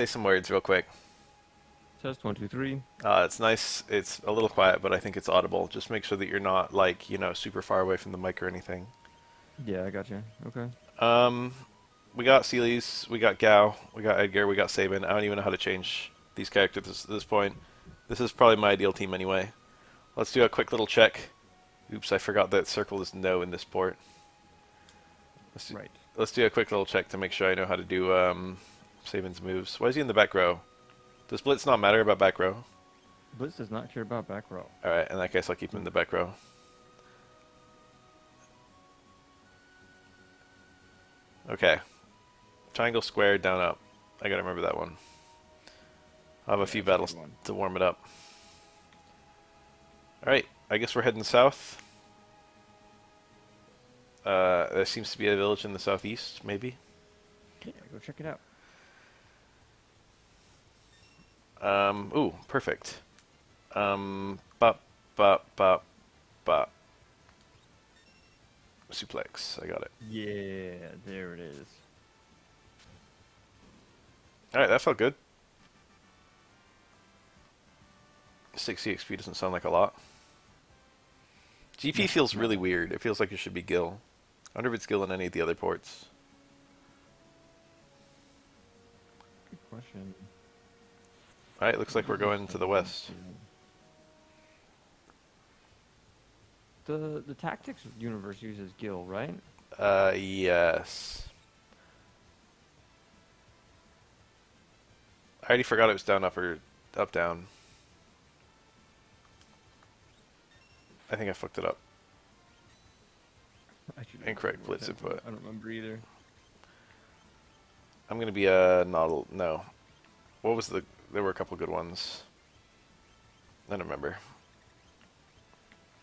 Say some words real quick. Test one, two, three. It's nice. It's a little quiet, but I think it's audible. Just make sure that you're not like, super far away from the mic or anything. Yeah, I got you. Okay. Um, we got Sealy's, we got Gao, we got Edgar, we got Sabin. I don't even know how to change these characters at this point. This is probably my ideal team anyway. Let's do a quick little check. Oops, I forgot that circle is no in this port. Let's do, Right. let's do a quick little check to make sure I know how to do Sabin's moves. Why is he in the back row? Does Blitz not matter about back row? Blitz does not care about back row. Alright, in that case I'll keep him in the back row. Okay. Triangle, square, down, up. I gotta remember that one. I'll have a Yeah, few that's a good battles one. to warm it up. Alright, I guess we're heading south. There seems to be a village in the southeast, maybe. Yeah, go check it out. Ooh, perfect. Bop, bop, bop, bop. Suplex, I got it. Yeah, there it is. Alright, that felt good. 60 XP doesn't sound like a lot. GP No, feels no. really weird. It feels like it should be Gil. I wonder if it's Gil in any of the other ports. Good question. Alright, looks like we're Usually going to the someone's west. good. The tactics universe uses Gil, right? Yes. I already forgot it was down, up, or up, down. I think I fucked it up. I should remember Incorrect what blitz that was. input. I don't remember either. I'm gonna be a Nodal. No. What was the? There were a couple good ones. I don't remember.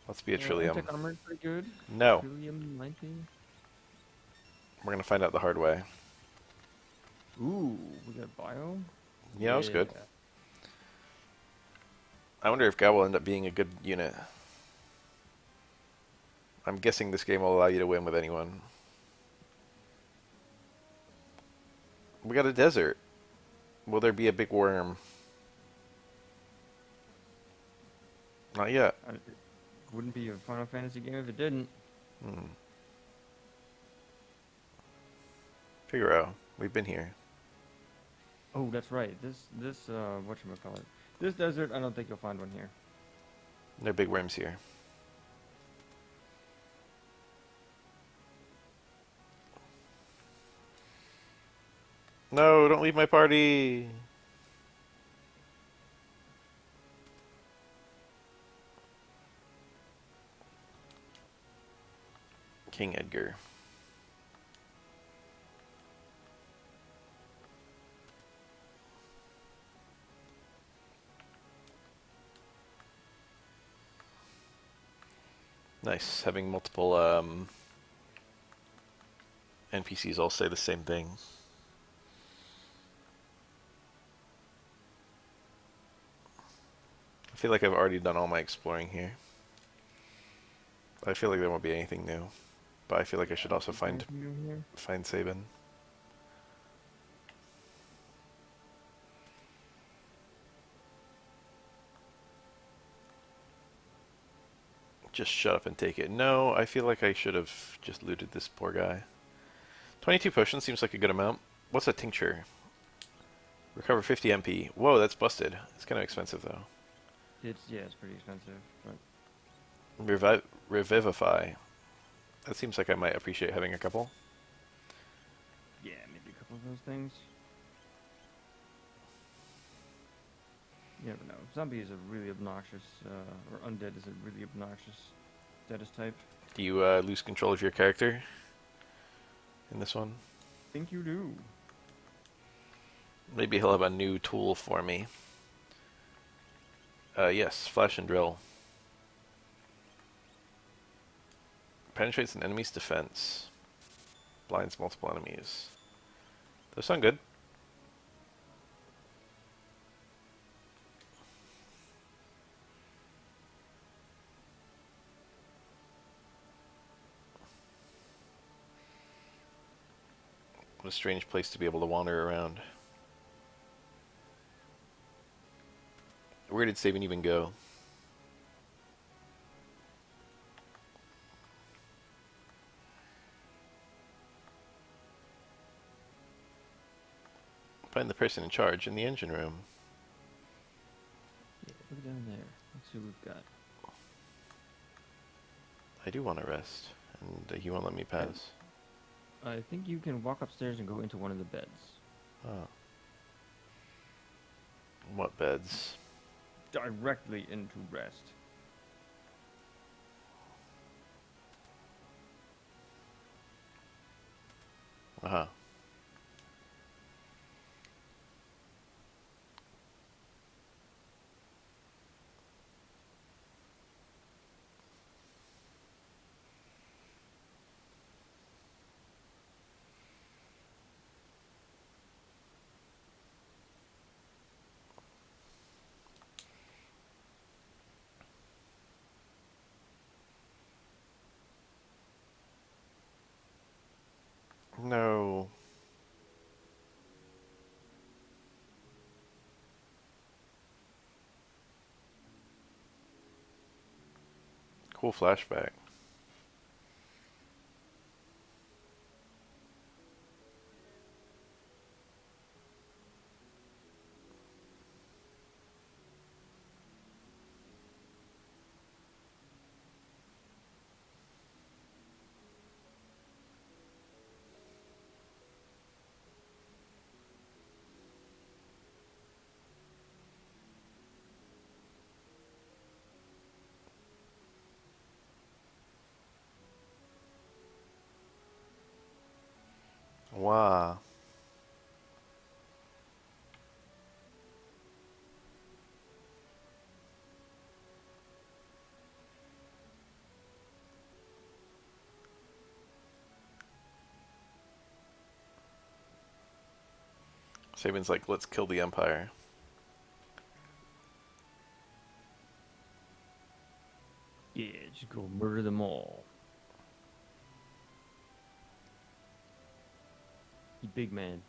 Let's be a Trillium. Antech armor is pretty good. No. Trillium 19. We're gonna find out the hard way. Ooh, we got bio. Yeah, that was Yeah. good. I wonder if Gao will end up being a good unit. I'm guessing this game will allow you to win with anyone. We got a desert. Will there be a big worm? Not yet. It wouldn't be a Final Fantasy game if it didn't. Hmm. Figaro. We've been here. Oh, that's right. This whatchamacallit. This desert, I don't think you'll find one here. No big worms here. No, don't leave my party. King Edgar. Nice, having multiple NPCs all say the same thing. I feel like I've already done all my exploring here. I feel like there won't be anything new, but I feel like I Yeah, I should don't also think find anything new here. find Sabin. Just shut up and take it. No, I feel like I should have just looted this poor guy. 22 potions seems like a good amount. What's a tincture? Recover 50 MP. Whoa, that's busted. It's kind of expensive though. It's pretty expensive, but Revivify. That seems like I might appreciate having a couple. yeah, maybe a couple of those things. You never know. Zombie is a really obnoxious, or undead is a really obnoxious status type. Do you lose control of your character in this one? Think you do. Maybe he'll have a new tool for me. Yes, flash and drill. Penetrates an enemy's defense. Blinds multiple enemies. Those sound good. What a strange place to be able to wander around. Where did Saban even go? Find the person in charge in the engine room. Yeah, look down there. Let's see what we've got. I do want to rest, and he won't let me pass. I think you can walk upstairs and go into one of the beds. Oh. What beds? Directly into rest. Uh-huh. No. Cool flashback. Wow. Saban's like, let's kill the Empire. Yeah, just go murder them all. You big man.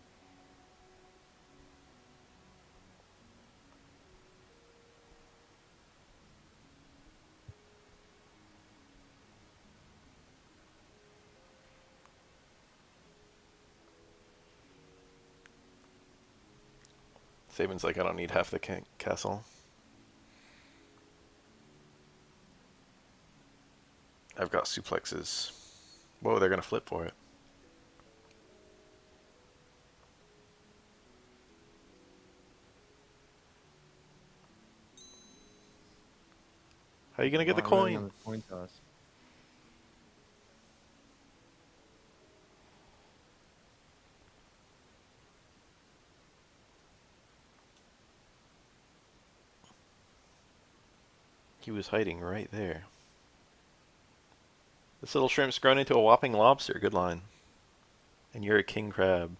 Saban's like, I don't need half the castle. I've got suplexes. Whoa, they're gonna flip for it. How are you gonna get the Wow, running on coin? the coin toss. He was hiding right there. This little shrimp's grown into a whopping lobster. Good line. And you're a king crab.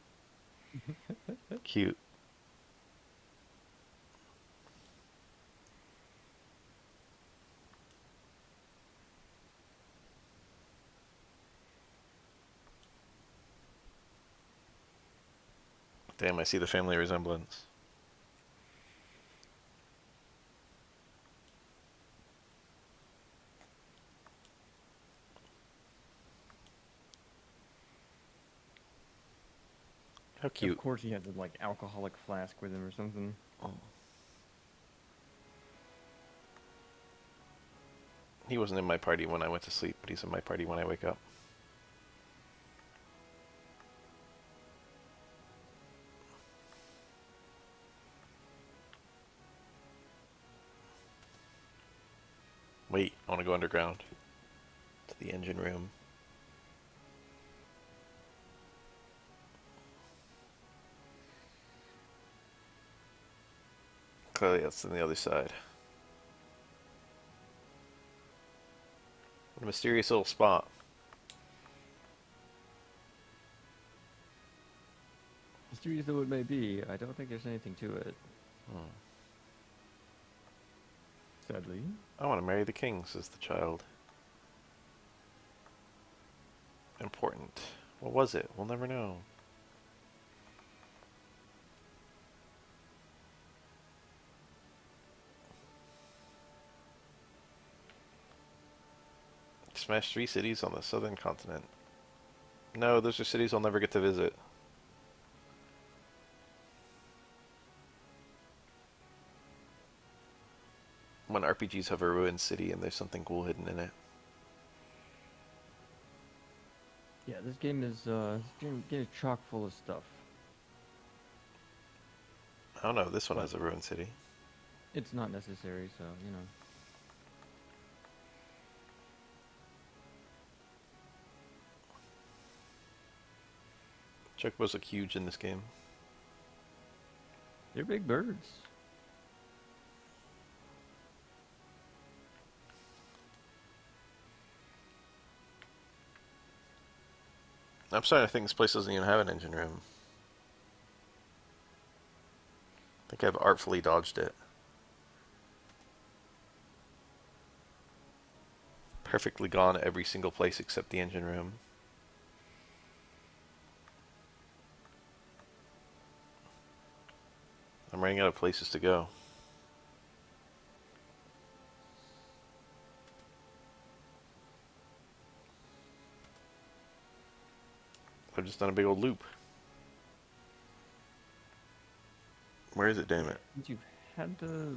Cute. Damn, I see the family resemblance. How Of cute. course he had the like alcoholic flask with him or something. Oh. He wasn't in my party when I went to sleep, but he's in my party when I wake up. Wait, I want to go underground. To the engine room. Clearly that's on the other side. What a mysterious little spot. Mysterious though it may be, I don't think there's anything to it. Hmm. Sadly. I want to marry the king, says the child. Important. What was it? We'll never know. Smash 3 cities on the southern continent. No, those are cities I'll never get to visit. When RPGs have a ruined city and there's something cool hidden in it. Yeah, this game is chock full of stuff. I don't know, this one But has a ruined city. it's not necessary, so you know. Chocobos look huge in this game. They're big birds. I'm starting to think this place doesn't even have an engine room. I think I've artfully dodged it. Perfectly gone every single place except the engine room. I'm running out of places to go. I've just done a big old loop. Where is it, damn it? Since you've had the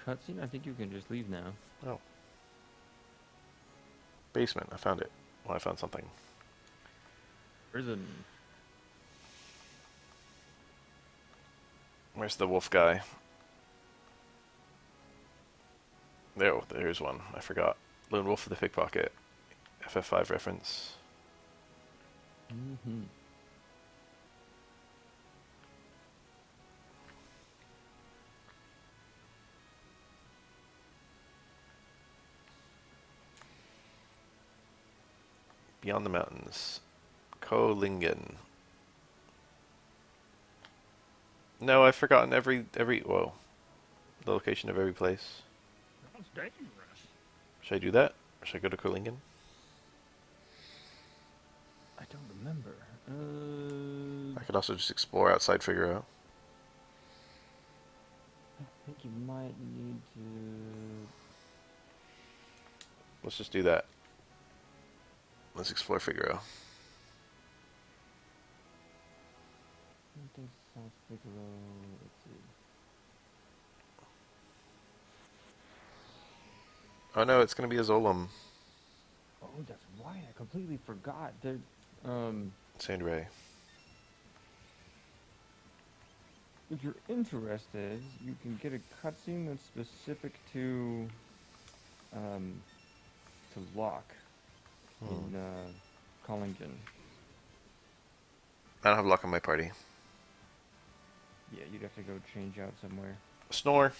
cutscene, I think you can just leave now. Oh. Basement, I found it. Well, I found something. Prison. Where's the wolf guy? Oh, there's one. I forgot. Lone Wolf of the Pickpocket. FF5 reference. Mm-hmm. Beyond the mountains. Kolingen. No, I've forgotten every whoa. The location of every place. That's dangerous. Should I do that? Or should I go to Kolingen? I don't remember. I could also just explore outside Figaro. I think you might need to. Let's just do that. Let's explore Figaro. South Figaro. Let's see. Oh no, it's gonna be a Zolom. Oh, that's right. I completely forgot. Um, Sandray. if you're interested, you can get a cutscene that's specific to Locke in Collingen. I don't have luck on my party. Yeah, you'd have to go change out somewhere, Snore.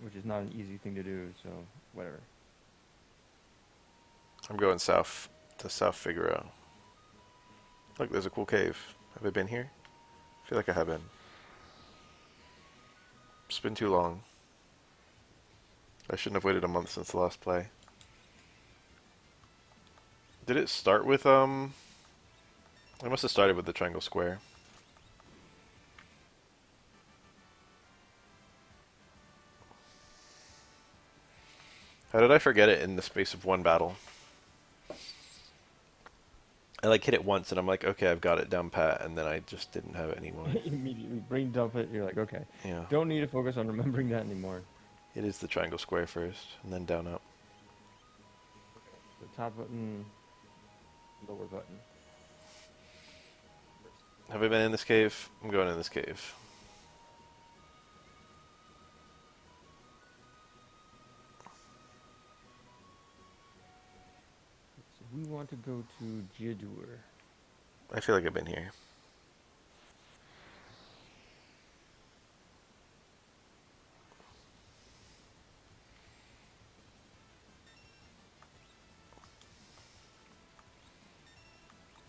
which is not an easy thing to do. So whatever. I'm going south to South Figaro. Look, there's a cool cave. Have I been here? I feel like I have been. It's been too long. I shouldn't have waited a month since the last play. Did it start with, I must have started with the triangle square. How did I forget it in the space of one battle? I like hit it once and I'm like, okay, I've got it down pat, and then I just didn't have it anymore. Immediately brain dump it. You're like, okay, Yeah. don't need to focus on remembering that anymore. It is the triangle square first, and then down up. The top button, lower button. Have I been in this cave? I'm going in this cave. So we want to go to Jidur. I feel like I've been here.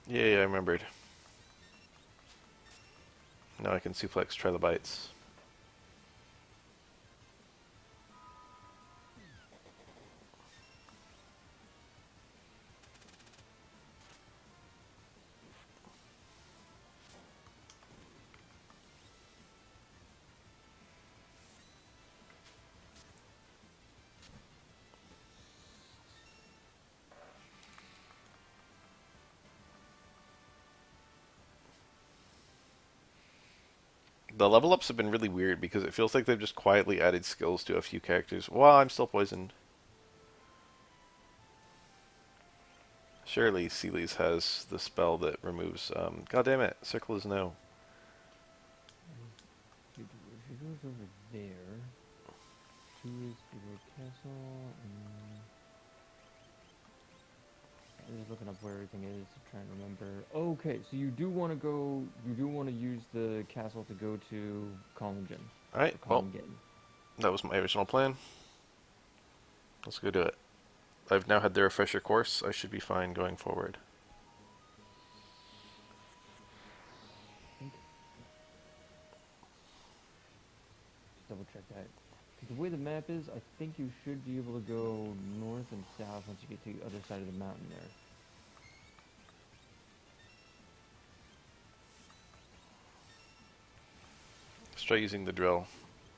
Yeah, I remembered. Now I can suplex trilobites. The level ups have been really weird because it feels like they've just quietly added skills to a few characters. Wow, I'm still poisoned. Surely Sealy's has the spell that removes. God damn it! Circle is no. She goes over there. 2 is below castle. I'm just looking up where everything is to try and remember. Okay, so you do want to go. You do want to use the castle to go to Collingen. All right. Or Well, Collingen. that was my original plan. Let's go do it. I've now had the refresher course. I should be fine going forward. Okay. Just double check that. Because the way the map is, I think you should be able to go north and south once you get to the other side of the mountain there. Let's try using the drill.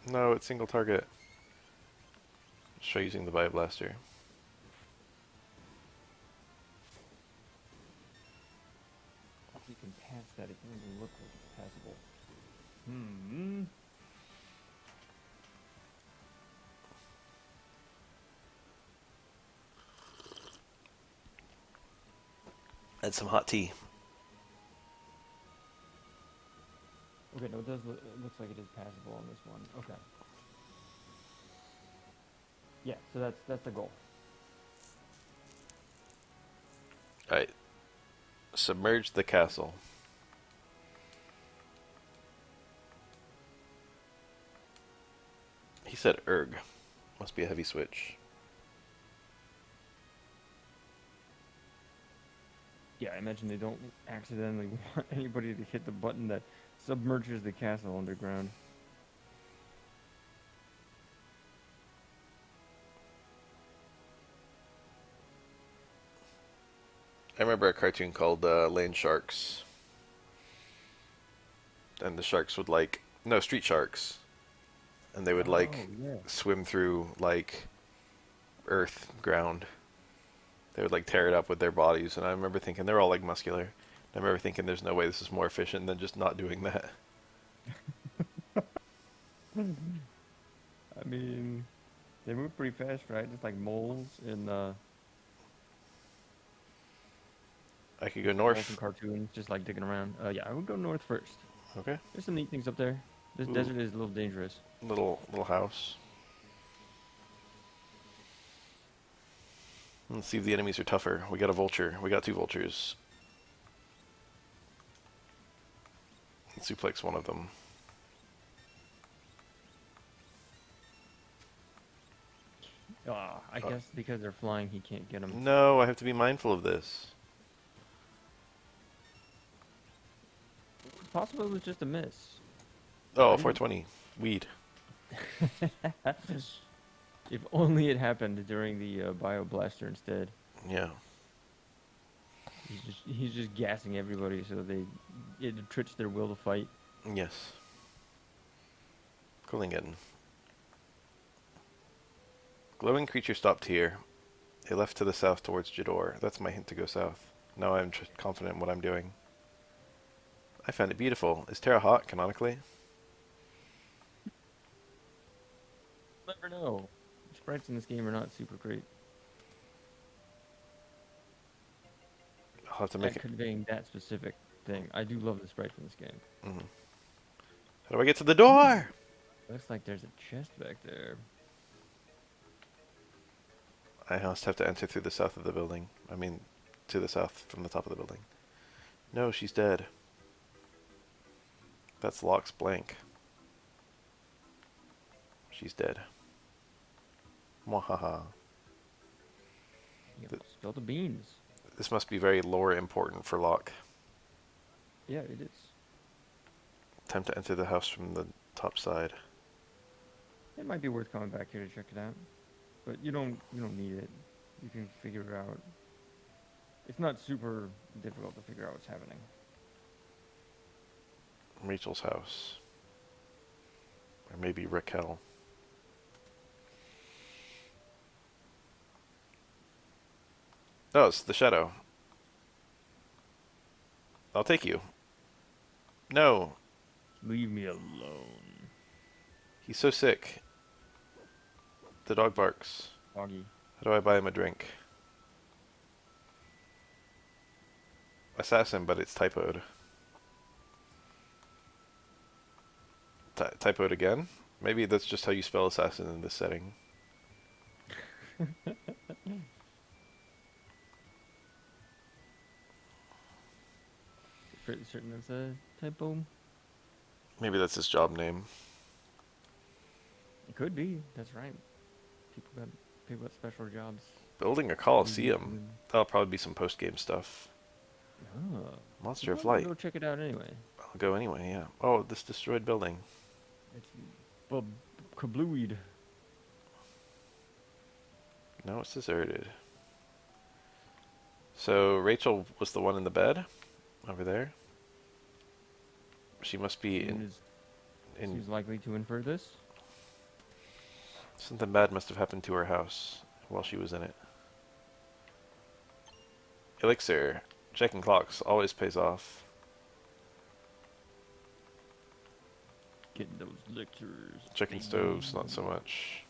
No, it's single target. Let's try using the Bioblaster. If you can pass that, it doesn't even look like it's passable. Hmm. Add some hot tea. Okay, no, it does look. It looks like it is passable on this one. Okay. Yeah, so that's the goal. Alright. Submerge the castle. He said erg. Must be a heavy switch. Yeah, I imagine they don't accidentally want anybody to hit the button that submerges the castle underground. I remember a cartoon called Land Sharks. And the sharks would like... No, Street Sharks. And they would Oh, like yeah. swim through like earth, ground. They would like tear it up with their bodies. And I remember thinking, they're all like muscular. I remember thinking there's no way this is more efficient than just not doing that. I mean, they move pretty fast, right? Just like moles in I could go moles in north. cartoons, just like digging around. Yeah, I would go north first. Okay. There's some neat things up there. This Ooh, desert is a little dangerous. little house. Let's see if the enemies are tougher. We got a vulture. We got 2 vultures. Let's suplex one of them. Ah, I guess because they're flying, he can't get them. No, I have to be mindful of this. It's possible it was just a miss. Oh, I didn't. 420. Weed. If only it happened during the bioblaster instead. Yeah. He's just gassing everybody so it tricks their will to fight. Yes. Kullingen. Glowing creature stopped here. They left to the south towards Jador. That's my hint to go south. Now I'm confident in what I'm doing. I found it beautiful. Is Terra hot, canonically? Never know. Sprites in this game are not super great I'll have to make at it. conveying that specific thing. I do love the sprites in this game. Mhm. How do I get to the door? Looks like there's a chest back there. I just have to enter through the south of the building. I mean, to the south from the top of the building. No, she's dead. That's Locke's blank. She's dead. Mwahaha. You Th- spill the beans. This must be very lore important for Locke. Yeah, it is. Time to enter the house from the top side. It might be worth coming back here to check it out, but you don't need it. You can figure it out. It's not super difficult to figure out what's happening. Rachel's house. Or maybe Raquel. Oh, it's the shadow. I'll take you. No. Leave me alone. He's so sick. The dog barks. Doggy. How do I buy him a drink? Assassin, but it's typoed. Typoed again? Maybe that's just how you spell assassin in this setting. Fairly certain that's a typo. Maybe that's his job name. It could be. That's right. People got people got special jobs. Building a Maybe coliseum. doing- That'll probably be some post-game stuff. Oh, you Monster might of want to Light. go check it out anyway. I'll go anyway, yeah. Oh, this destroyed building. It's kablooied. No, it's deserted. So Rachel was the one in the bed over there. She must be in Seems likely to infer this. something bad must have happened to her house while she was in it. Elixir. Checking clocks always pays off. Getting those lictors. Checking stoves, not so much.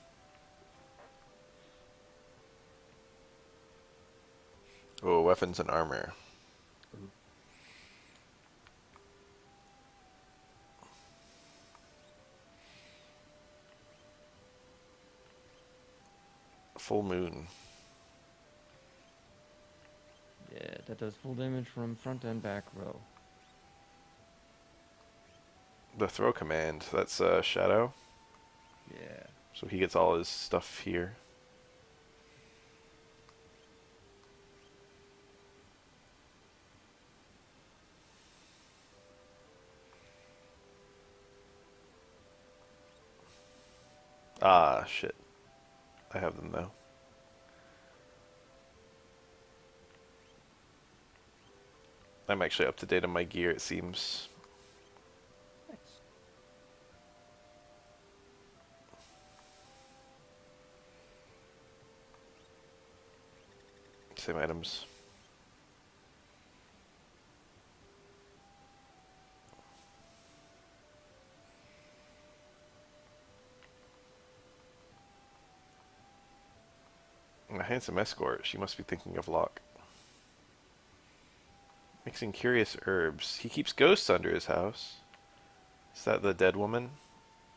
Oh, weapons and armor. Full moon. Yeah, that does full damage from front and back row. The throw command, that's Shadow. Yeah. So he gets all his stuff here. Ah, shit. I have them though. I'm actually up to date on my gear, it seems. Nice. Same items. A handsome escort. She must be thinking of Locke. Mixing curious herbs. He keeps ghosts under his house. Is that the dead woman?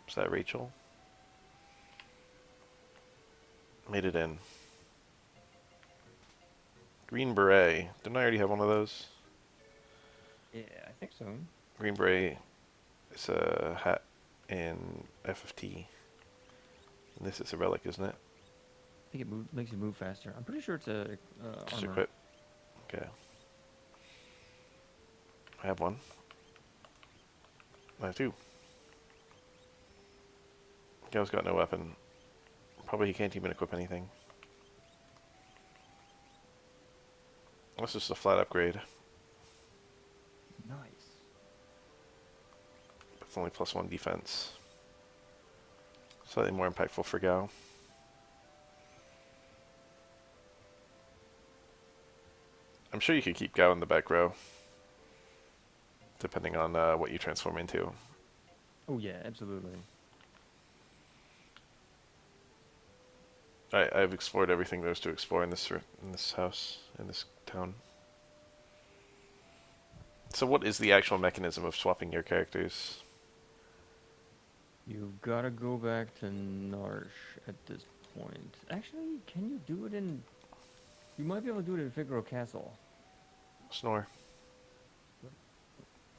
Is that Rachel? Made it in. Green beret. Didn't I already have one of those? Yeah, I think so. Green beret is a hat in FFT. And this is a relic, isn't it? I think it makes you move faster. I'm pretty sure it's a Just armor. equip. Okay. I have one. I have two. Gal's got no weapon. Probably he can't even equip anything. This is a flat upgrade. Nice. It's only +1 defense. Slightly more impactful for Gao. I'm sure you could keep Gao in the back row. Depending on what you transform into. Oh yeah, absolutely. I've explored everything there is to explore in this house, in this town. So what is the actual mechanism of swapping your characters? You've got to go back to Narsh at this point. Actually, can you do it in... You might be able to do it in Figaro Castle. Snore.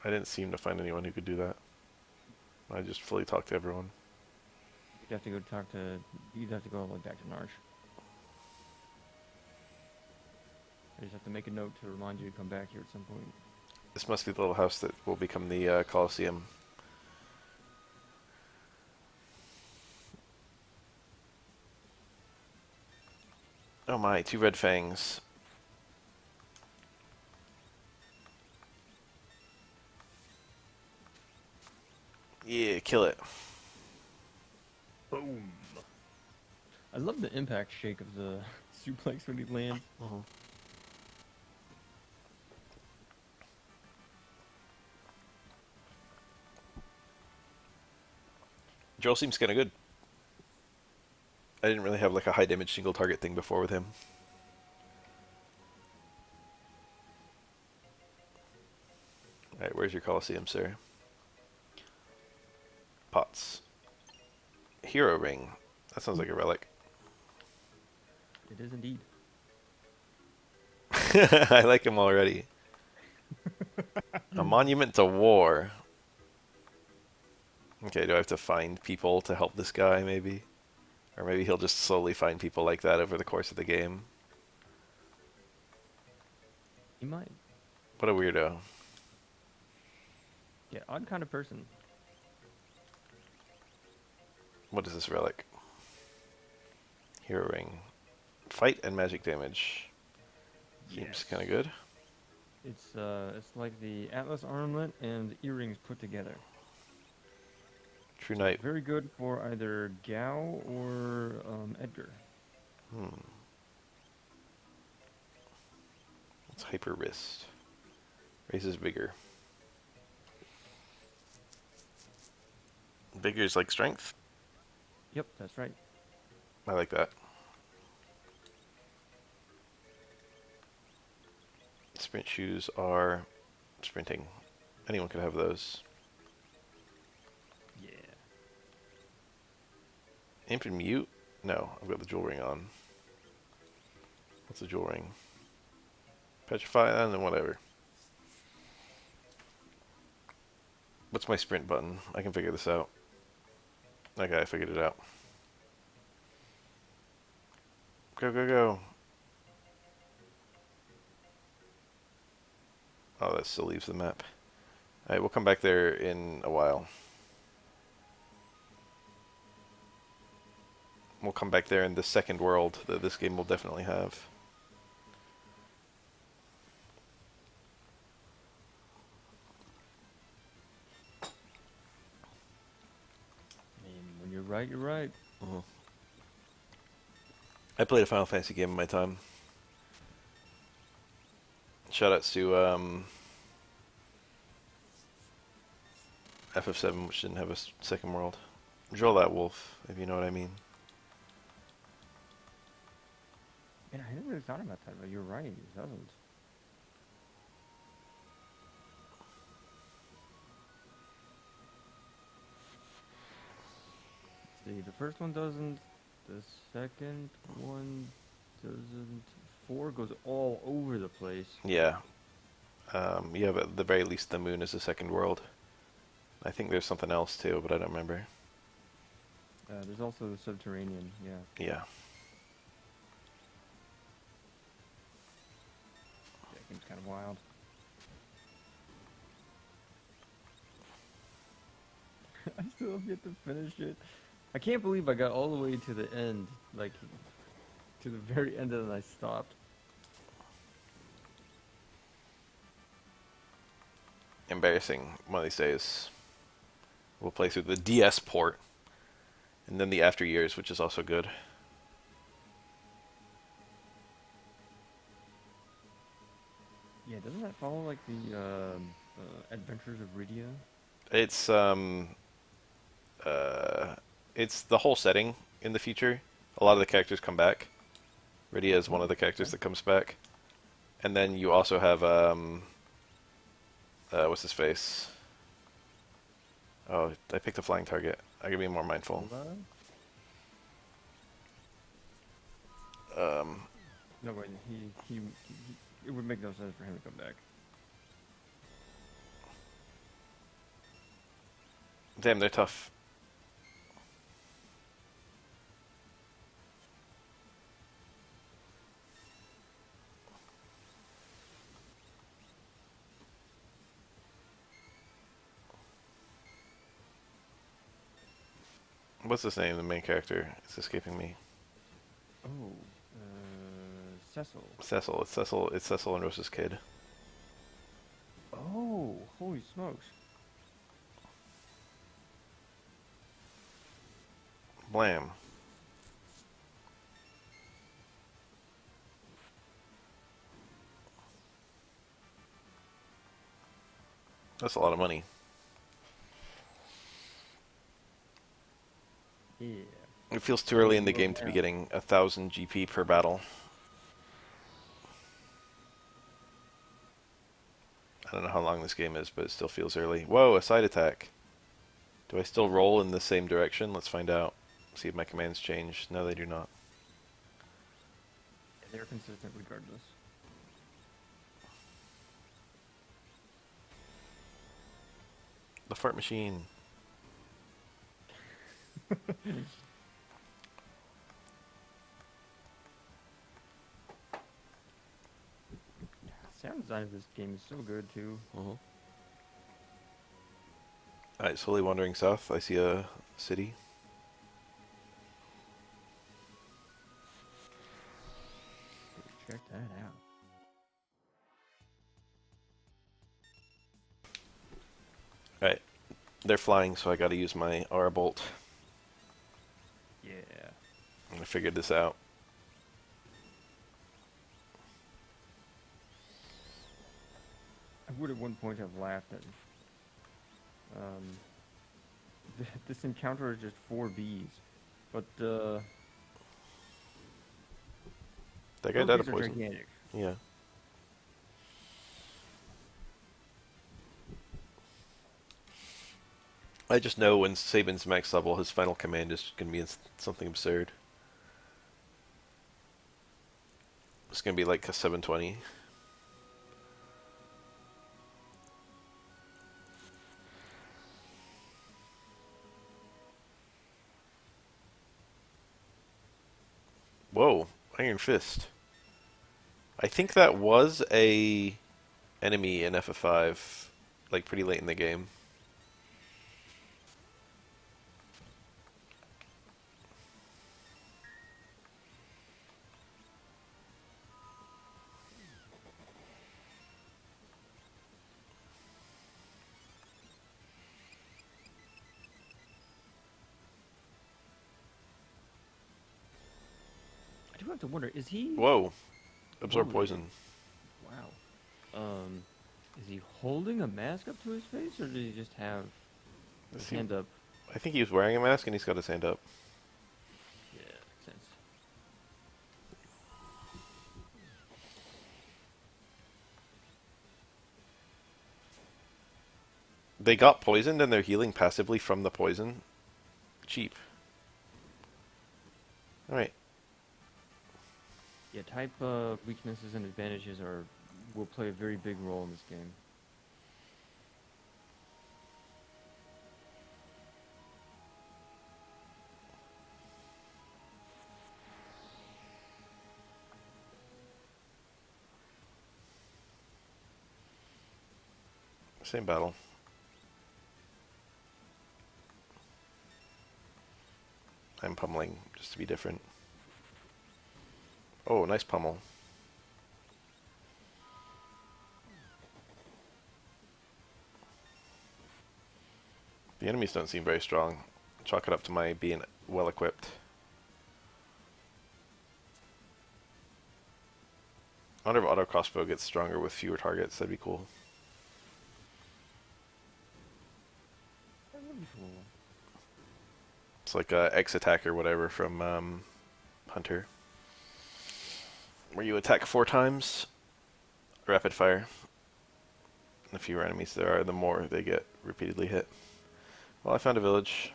I didn't seem to find anyone who could do that. I just fully talked to everyone. You'd have to go talk to... You'd have to go all the way back to Narsh. I just have to make a note to remind you to come back here at some point. This must be the little house that will become the Colosseum. Oh my, 2 red fangs. Yeah, kill it. Boom! I love the impact shake of the suplex when he lands. Joel seems kind of good. I didn't really have like a high damage single target thing before with him. Alright, where's your Coliseum, sir? Pots. Hero ring. That sounds like a relic. It is indeed. I like him already. A monument to war. Okay, do I have to find people to help this guy, maybe? Or maybe he'll just slowly find people like that over the course of the game. He might. What a weirdo. Yeah, odd kind of person. What is this relic? Hero ring. Fight and magic damage. Seems Yes. kind of good. It's like the Atlas armlet and the earrings put together. True So Knight. very good for either Gao or Edgar. Hmm. It's hyper wrist. Raises vigor. Vigor is like strength. Yep, that's right. I like that. Sprint shoes are sprinting. Anyone could have those. Yeah. Imp and mute? No, I've got the jewel ring on. What's the jewel ring? Petrify, and then whatever. What's my sprint button? I can figure this out. Okay, I figured it out. Go, go, go. Oh, that still leaves the map. Alright, we'll come back there in a while. We'll come back there in the second world that this game will definitely have. I mean, when you're right, you're right. Mhm. I played a Final Fantasy game in my time. Shoutouts to FF7, which didn't have a second world. Drill that wolf, if you know what I mean. Man, I never really thought about that, but you're right. It doesn't. Let's see, the first one doesn't. The second one doesn't. 4 goes all over the place. Yeah. You have at the very least the moon as the second world. I think there's something else too, but I don't remember. There's also the subterranean, yeah. Yeah. That game's kind of wild. I still have yet to finish it. I can't believe I got all the way to the end, like, to the very end, and then I stopped. Embarrassing. One of these days, we'll play through the DS port, and then the After Years, which is also good. Yeah, doesn't that follow, like, the Adventures of Rydia? It's uh, it's the whole setting in the future. A lot of the characters come back. Rydia is one of Oh, the characters okay. that comes back, and then you also have what's his face? Oh, I picked a flying target. I gotta be more mindful. Lola? Um, No, wait, it would make no sense for him to come back. damn, they're tough. What's his name? The main character. It's escaping me. Oh, Cecil. Cecil. It's Cecil. It's Cecil and Rose's kid. Oh, holy smokes. Blam. That's a lot of money. Yeah. It feels too We're early gonna in the go game to be down. getting 1,000 GP per battle. I don't know how long this game is, but it still feels early. Whoa, a side attack. Do I still roll in the same direction? Let's find out. See if my commands change. No, they do not. Yeah, they're consistent regardless. The fart machine. Sound design of this game is so good too. Mhm. Alright, slowly wandering south. I see a city. Go check that out. Alright, they're flying, so I gotta use my R bolt. Yeah. I figured this out. I would at one point have laughed at um, this encounter is just four bees, but That guy those died of bees are poison. gigantic. Yeah. I just know when Saban's max level, his final command is gonna be something absurd. It's gonna be like a 720. Whoa, Iron Fist. I think that was a enemy in FF5, like pretty late in the game. I do have to wonder, is he Whoa, absorb holy? poison. Wow. Um, is he holding a mask up to his face, or did he just have his Is he, hand up? I think he was wearing a mask and he's got his hand up. Yeah, makes sense. They got poisoned and they're healing passively from the poison. Cheap. Alright. Yeah, type weaknesses and advantages are will play a very big role in this game. Same battle. I'm pummeling, just to be different. Oh, nice pummel. The enemies don't seem very strong. Chalk it up to my being well equipped. I wonder if auto crossbow gets stronger with fewer targets. That'd be cool. That would be cool. It's like a X attack or whatever from Hunter, where you attack 4 times, rapid fire. And the fewer enemies there are, the more they get repeatedly hit. Well, I found a village.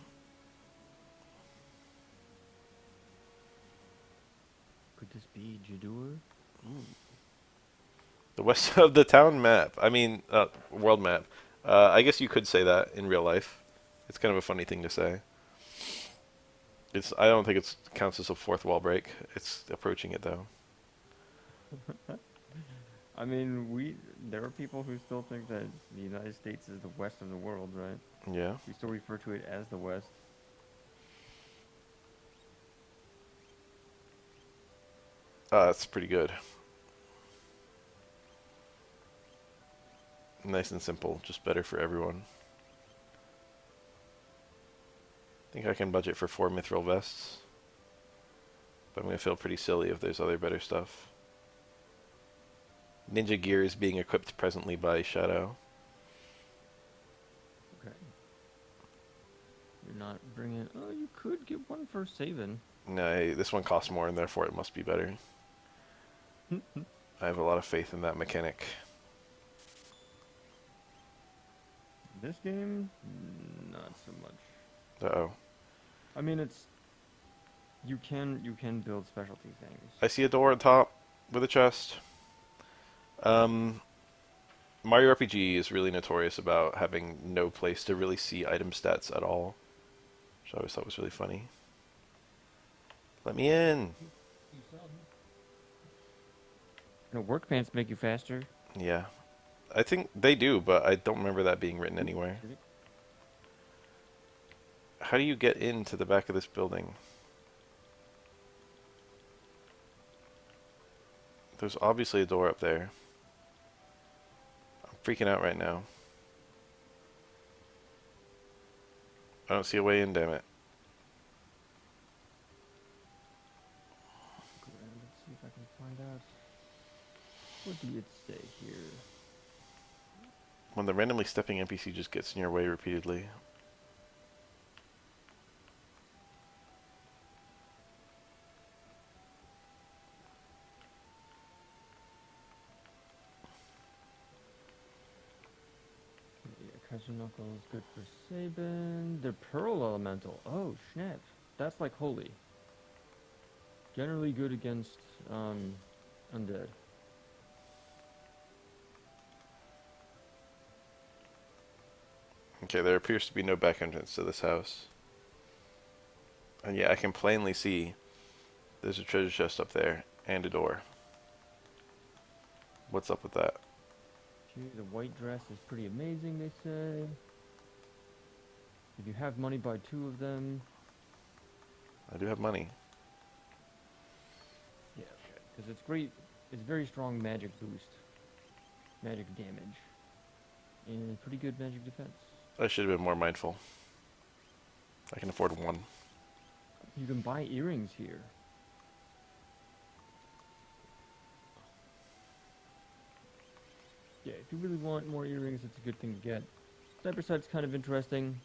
Could this be Jadur? The west of the town map. I mean, world map. I guess you could say that in real life. It's kind of a funny thing to say. It's. I don't think it counts as a fourth wall break. It's approaching it though. I mean, there are people who still think that the United States is the west of the world, right? Yeah. We still refer to it as the West. That's pretty good. Nice and simple. Just better for everyone. I think I can budget for 4 mithril vests. But I'm gonna feel pretty silly if there's other better stuff. Ninja gear is being equipped presently by Shadow. Okay. You're not bringing. Oh, you could get one for saving. No, this one costs more, and therefore it must be better. I have a lot of faith in that mechanic. This game, not so much. Uh-oh. I mean, it's you can build specialty things. I see a door on top with a chest. Um, Mario RPG is really notorious about having no place to really see item stats at all, which I always thought was really funny. Let me in. Work pants make you faster. Yeah, I think they do, but I don't remember that being written anywhere. How do you get into the back of this building? There's obviously a door up there. I'm freaking out right now. I don't see a way in, damn it. Let's see if I can find out. What did it say here? When the randomly stepping NPC just gets in your way repeatedly. Yeah, Kaiser Knuckle is good for Sabin. The Pearl Elemental. Oh, snap. That's like holy. Generally good against undead. Okay, there appears to be no back entrance to this house. And yeah, I can plainly see there's a treasure chest up there and a door. What's up with that? Gee, the white dress is pretty amazing, they say. If you have money, buy 2 of them. I do have money. Yeah, okay. Because it's great. It's very strong magic boost. Magic damage. And pretty good magic defense. I should have been more mindful. I can afford one. You can buy earrings here. Yeah, if you really want more earrings, it's a good thing to get. Sniper sight's kind of interesting.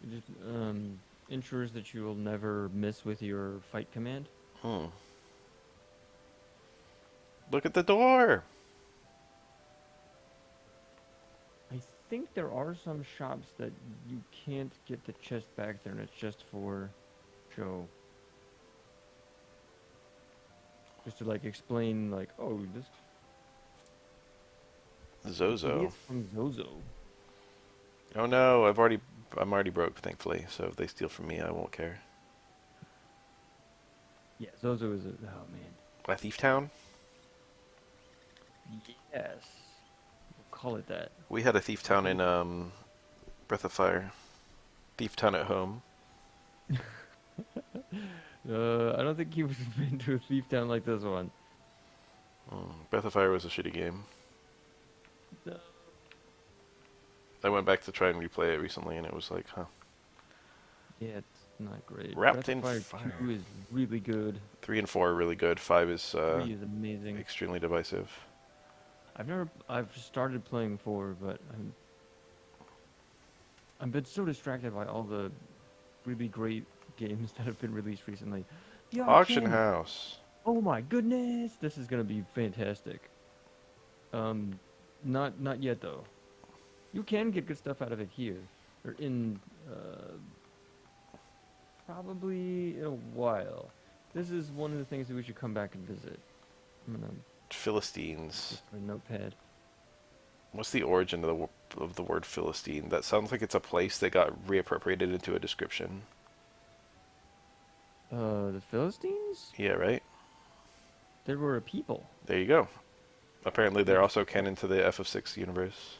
It just ensures that you will never miss with your fight command. Hmm. Look at the door! I think there are some shops that you can't get the chest back there, and it's just for show. Just to like explain, like, oh, this Zozo. it's from Zozo. Oh no, I'm already broke, thankfully. So if they steal from me, I won't care. Yeah, Zozo is a oh man. A thief town? Yes, we'll call it that. We had a thief town in Breath of Fire. Thief town at home. I don't think you've been to a thief town like this one. Breath of Fire was a shitty game. No. I went back to try and replay it recently, and it was like, huh. Yeah, it's not great. Wrapped Breath of in Fire fire. 2 is really good. 3 and 4 are really good. 5 is 3 is amazing. extremely divisive. I've started playing 4, but I've been so distracted by all the really great games that have been released recently. Yeah, Auction house. Oh my goodness, this is gonna be fantastic. Not yet though. You can get good stuff out of it here, or in probably in a while. This is one of the things that we should come back and visit. I'm gonna Philistines. just my notepad. What's the origin of the word Philistine? That sounds like it's a place that got reappropriated into a description. The Philistines? Yeah, right? They were a people. There you go. Apparently they're also canon to the FF6 universe.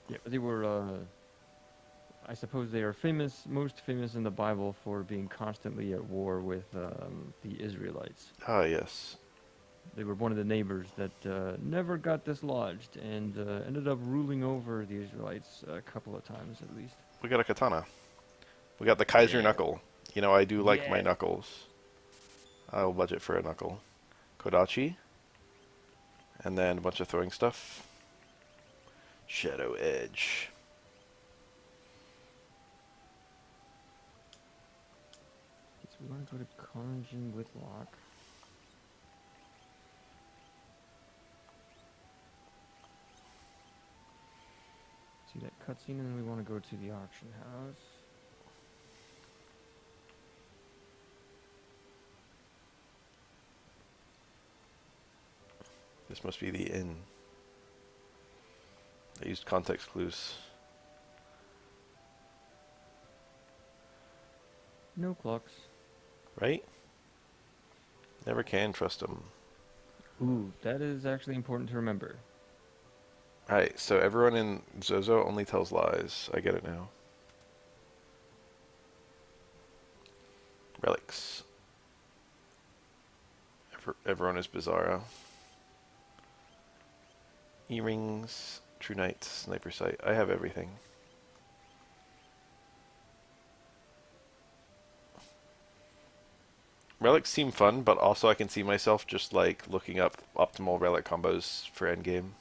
Yeah, they were, I suppose they are most famous in the Bible for being constantly at war with the Israelites. Ah, yes. They were one of the neighbors that never got dislodged and ended up ruling over the Israelites a couple of times at least. We got a katana. We got the Kaiser Yeah. knuckle. You know, I do like my Yeah. knuckles. I will budget for a knuckle. Kodachi. And then a bunch of throwing stuff. Shadow Edge. Okay, so we want to go to Conjun Whitlock. See that cutscene, and then we want to go to the auction house. This must be the inn. I used context clues. No clocks. Right? Never can trust them. Ooh, that is actually important to remember. Alright, so everyone in Zozo only tells lies. I get it now. Relics. Everyone is Bizarro. Earrings, True Knight, Sniper Sight. I have everything. Relics seem fun, but also I can see myself just like looking up optimal relic combos for endgame.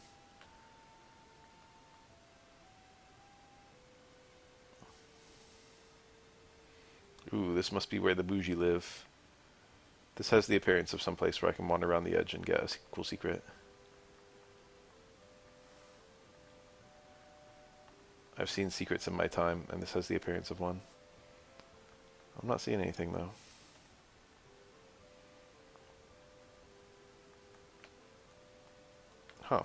Ooh, this must be where the bougie live. This has the appearance of some place where I can wander around the edge and get a cool secret. I've seen secrets in my time, and this has the appearance of one. I'm not seeing anything, though. Huh.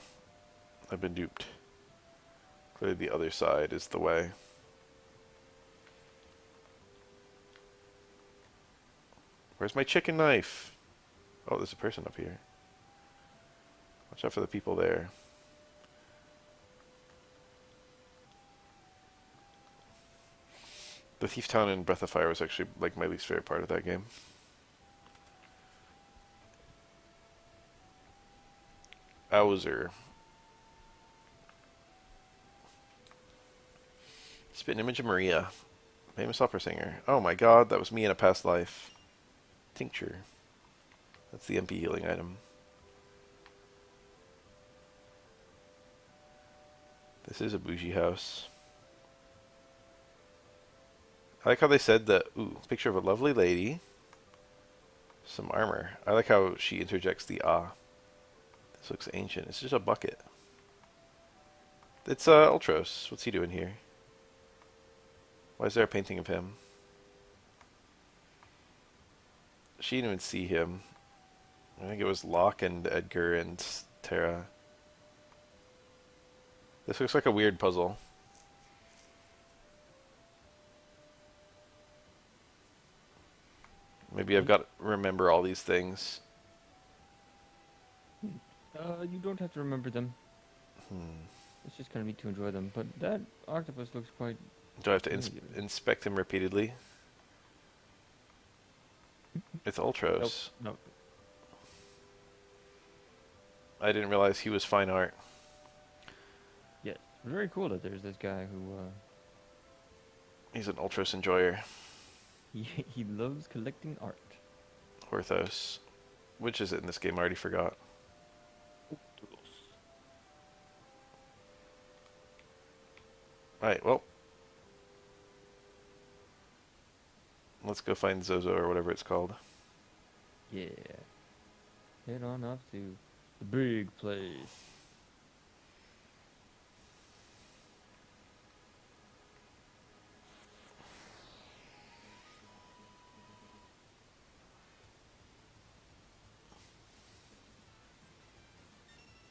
I've been duped. Clearly the other side is the way. Where's my chicken knife? Oh, there's a person up here. Watch out for the people there. The Thief Town in Breath of Fire was actually like my least favorite part of that game. Owzer. Spit an image of Maria. Famous opera singer. Oh my god, that was me in a past life. Tincture. That's the MP healing item. This is a bougie house. I like how they said that, ooh, picture of a lovely lady. Some armor. I like how she interjects the ah. This looks ancient. It's just a bucket. It's Ultros. What's he doing here? Why is there a painting of him? She didn't even see him. I think it was Locke and Edgar and Tara. This looks like a weird puzzle. Maybe I've got to remember all these things. You don't have to remember them. Hmm. It's just kind of neat to enjoy them. But that octopus looks quite Do I have to familiar. inspect him repeatedly? It's Nope. Ultros. Nope. I didn't realize he was fine art. Yeah, it's very cool that there's this guy who He's an Ultros enjoyer. he loves collecting art. Orthos. Which is it in this game? I already forgot. Alright, well. Let's go find Zozo or whatever it's called. Yeah. Head on up to the big place.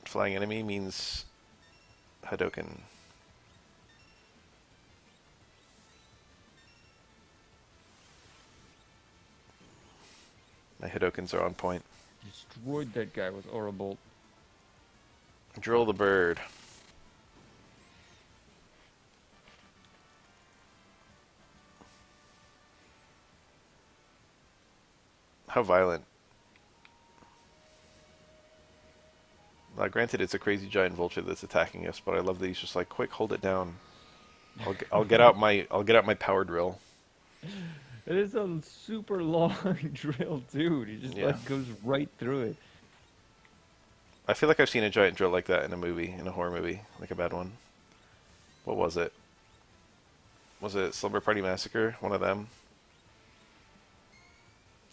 Flying enemy means Hadoken. My Hadokens are on point. Destroyed that guy with Aura Bolt. Drill the bird. How violent. Granted, it's a crazy giant vulture that's attacking us, but I love that he's just like, quick, hold it down. I'll get out my power drill. It is a super long drill, dude. He just Yeah. like goes right through it. I feel like I've seen a giant drill like that in a movie, in a horror movie, like a bad one. What was it? Was it Slumber Party Massacre? One of them?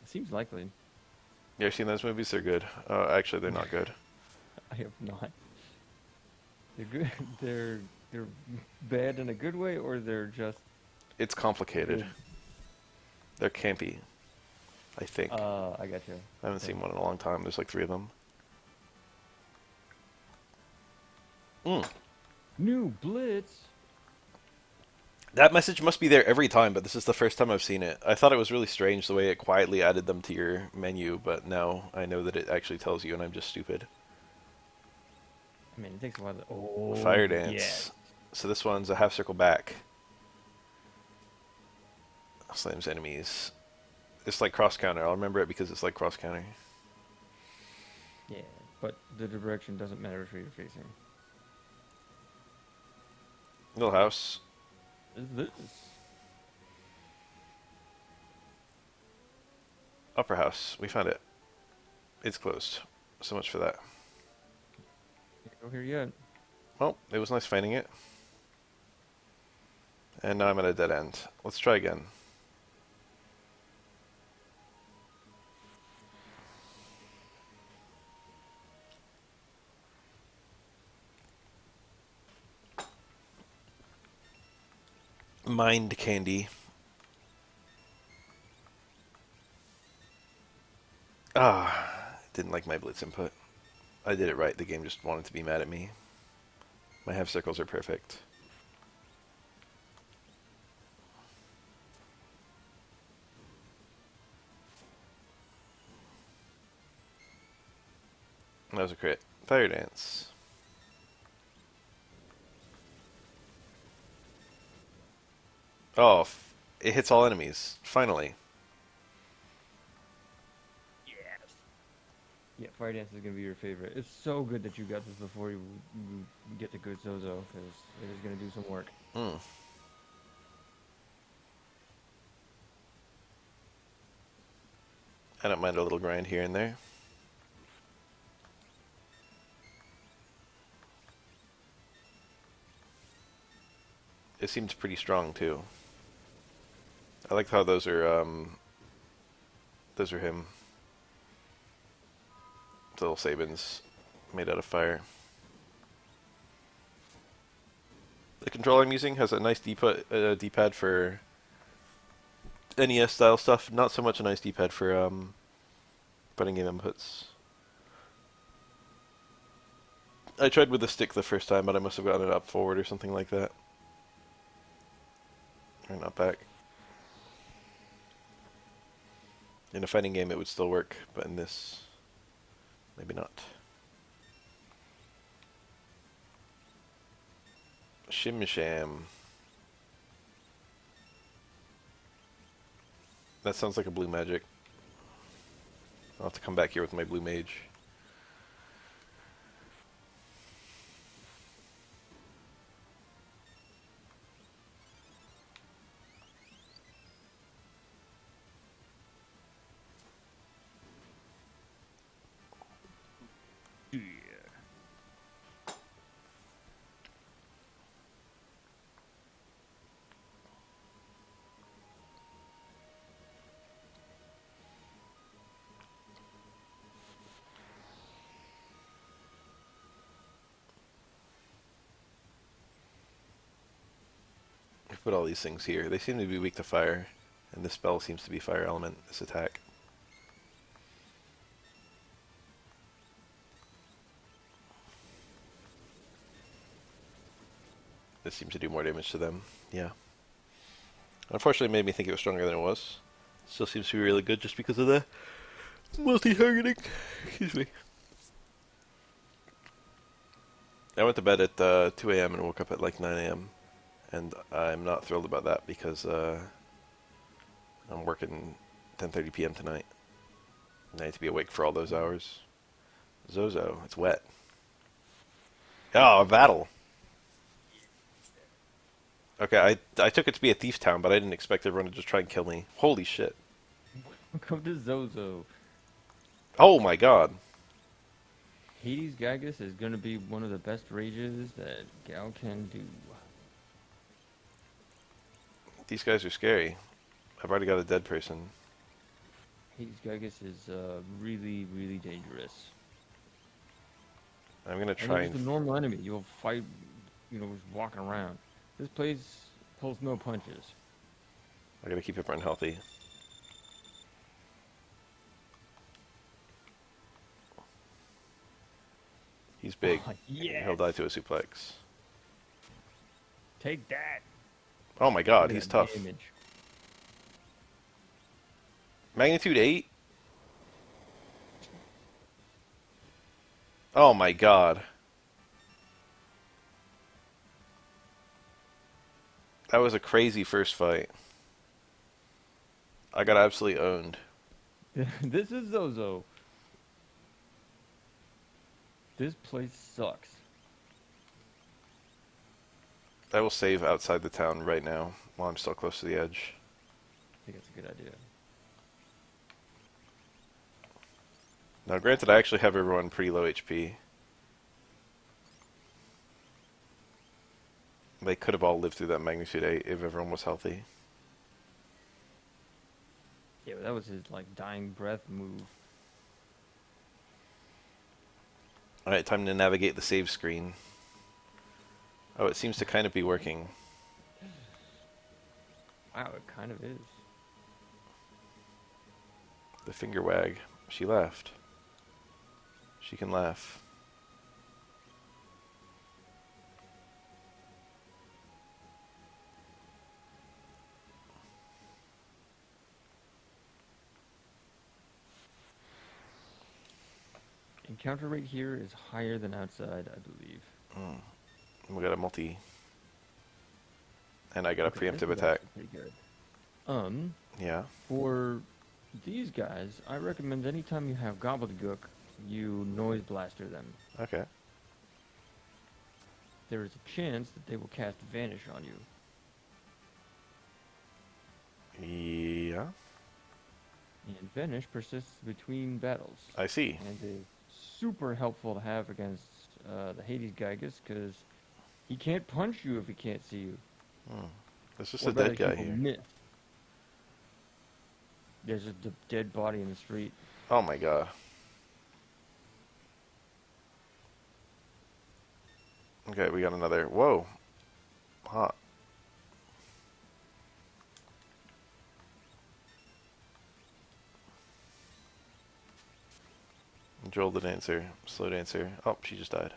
Seems likely. You ever seen those movies? They're good. Actually, they're not good. I have not. They're good. They're bad in a good way, or they're just It's complicated. good. They're campy, I think. I got you. I haven't Okay. seen one in a long time. There's like 3 of them. Mm. New Blitz. That message must be there every time, but this is the first time I've seen it. I thought it was really strange the way it quietly added them to your menu, but now I know that it actually tells you, and I'm just stupid. I mean, it takes a while. Oh, Fire yes. Dance. So this one's a half circle back. Slams enemies. It's like cross counter. I'll remember it because it's like cross counter. Yeah, but the direction doesn't matter if you're facing. Little house. Is this? Upper house. We found it. It's closed. So much for that. Can't go here yet. Well, it was nice finding it. And now I'm at a dead end. Let's try again. Mind candy. Didn't like my blitz input. I did it right. The game just wanted to be mad at me. My half circles are perfect. That was a crit. Fire Dance. Oh, it hits all enemies. Finally. Yeah, Fire Dance is gonna be your favorite. It's so good that you got this before you get to good Zozo, because it is gonna do some work. Mm. I don't mind a little grind here and there. It seems pretty strong too. I like how those are him. The little Sabins made out of fire. The controller I'm using has a nice D-pad for NES style stuff. Not so much a nice D-pad for fighting game inputs. I tried with the stick the first time, but I must have gotten it up forward or something like that. Or not back. In a fighting game it would still work, but in this, maybe not. Shim Sham. That sounds like a blue magic. I'll have to come back here with my blue mage. Yeah. I put all these things here. They seem to be weak to fire, and this spell seems to be fire element, this attack. This seems to do more damage to them. Yeah. Unfortunately, it made me think it was stronger than it was. Still seems to be really good just because of the multi-targeting. Excuse me. I went to bed at 2 a.m. and woke up at like 9 a.m. And I'm not thrilled about that because I'm working 10:30 p.m. tonight. And I need to be awake for all those hours. Zozo, it's wet. Oh, a battle. Okay, I took it to be a thief town, but I didn't expect everyone to just try and kill me. Holy shit. Welcome to Zozo. Oh my god. Hades Gygus is gonna be one of the best rages that Gal can do. These guys are scary. I've already got a dead person. Hades Gigas is really, really dangerous. I'm gonna And they're try just and... a normal enemy. You'll fight, just walking around. This place pulls no punches. I gotta keep everyone healthy. He's big. Oh, He'll yes! die to a suplex. Take that! Oh my Look god, at he's that tough. damage. Magnitude 8? Oh my god. That was a crazy first fight. I got absolutely owned. This is Zozo. This place sucks. I will save outside the town right now while I'm still close to the edge. I think that's a good idea. Now, granted, I actually have everyone pretty low HP. They could have all lived through that magnitude 8 if everyone was healthy. Yeah, but that was his, like, dying breath move. Alright, time to navigate the save screen. Oh, it seems to kind of be working. Wow, it kind of is. The finger wag. She laughed. She can laugh. Encounter rate here is higher than outside, I believe. Mm. We got a multi. And I got a Okay, this preemptive is attack. actually pretty good. Yeah. For these guys, I recommend anytime you have Gobbledygook, you noise blaster them. Okay. There is a chance that they will cast Vanish on you. Yeah. And Vanish persists between battles. I see. And is super helpful to have against the Hades Gigas, because he can't punch you if he can't see you. Hmm. There's just Or a better, dead guy he will here. miss. There's a dead body in the street. Oh my god. Okay, we got another. Whoa. Hot. Joel the dancer. Slow dancer. Oh, she just died.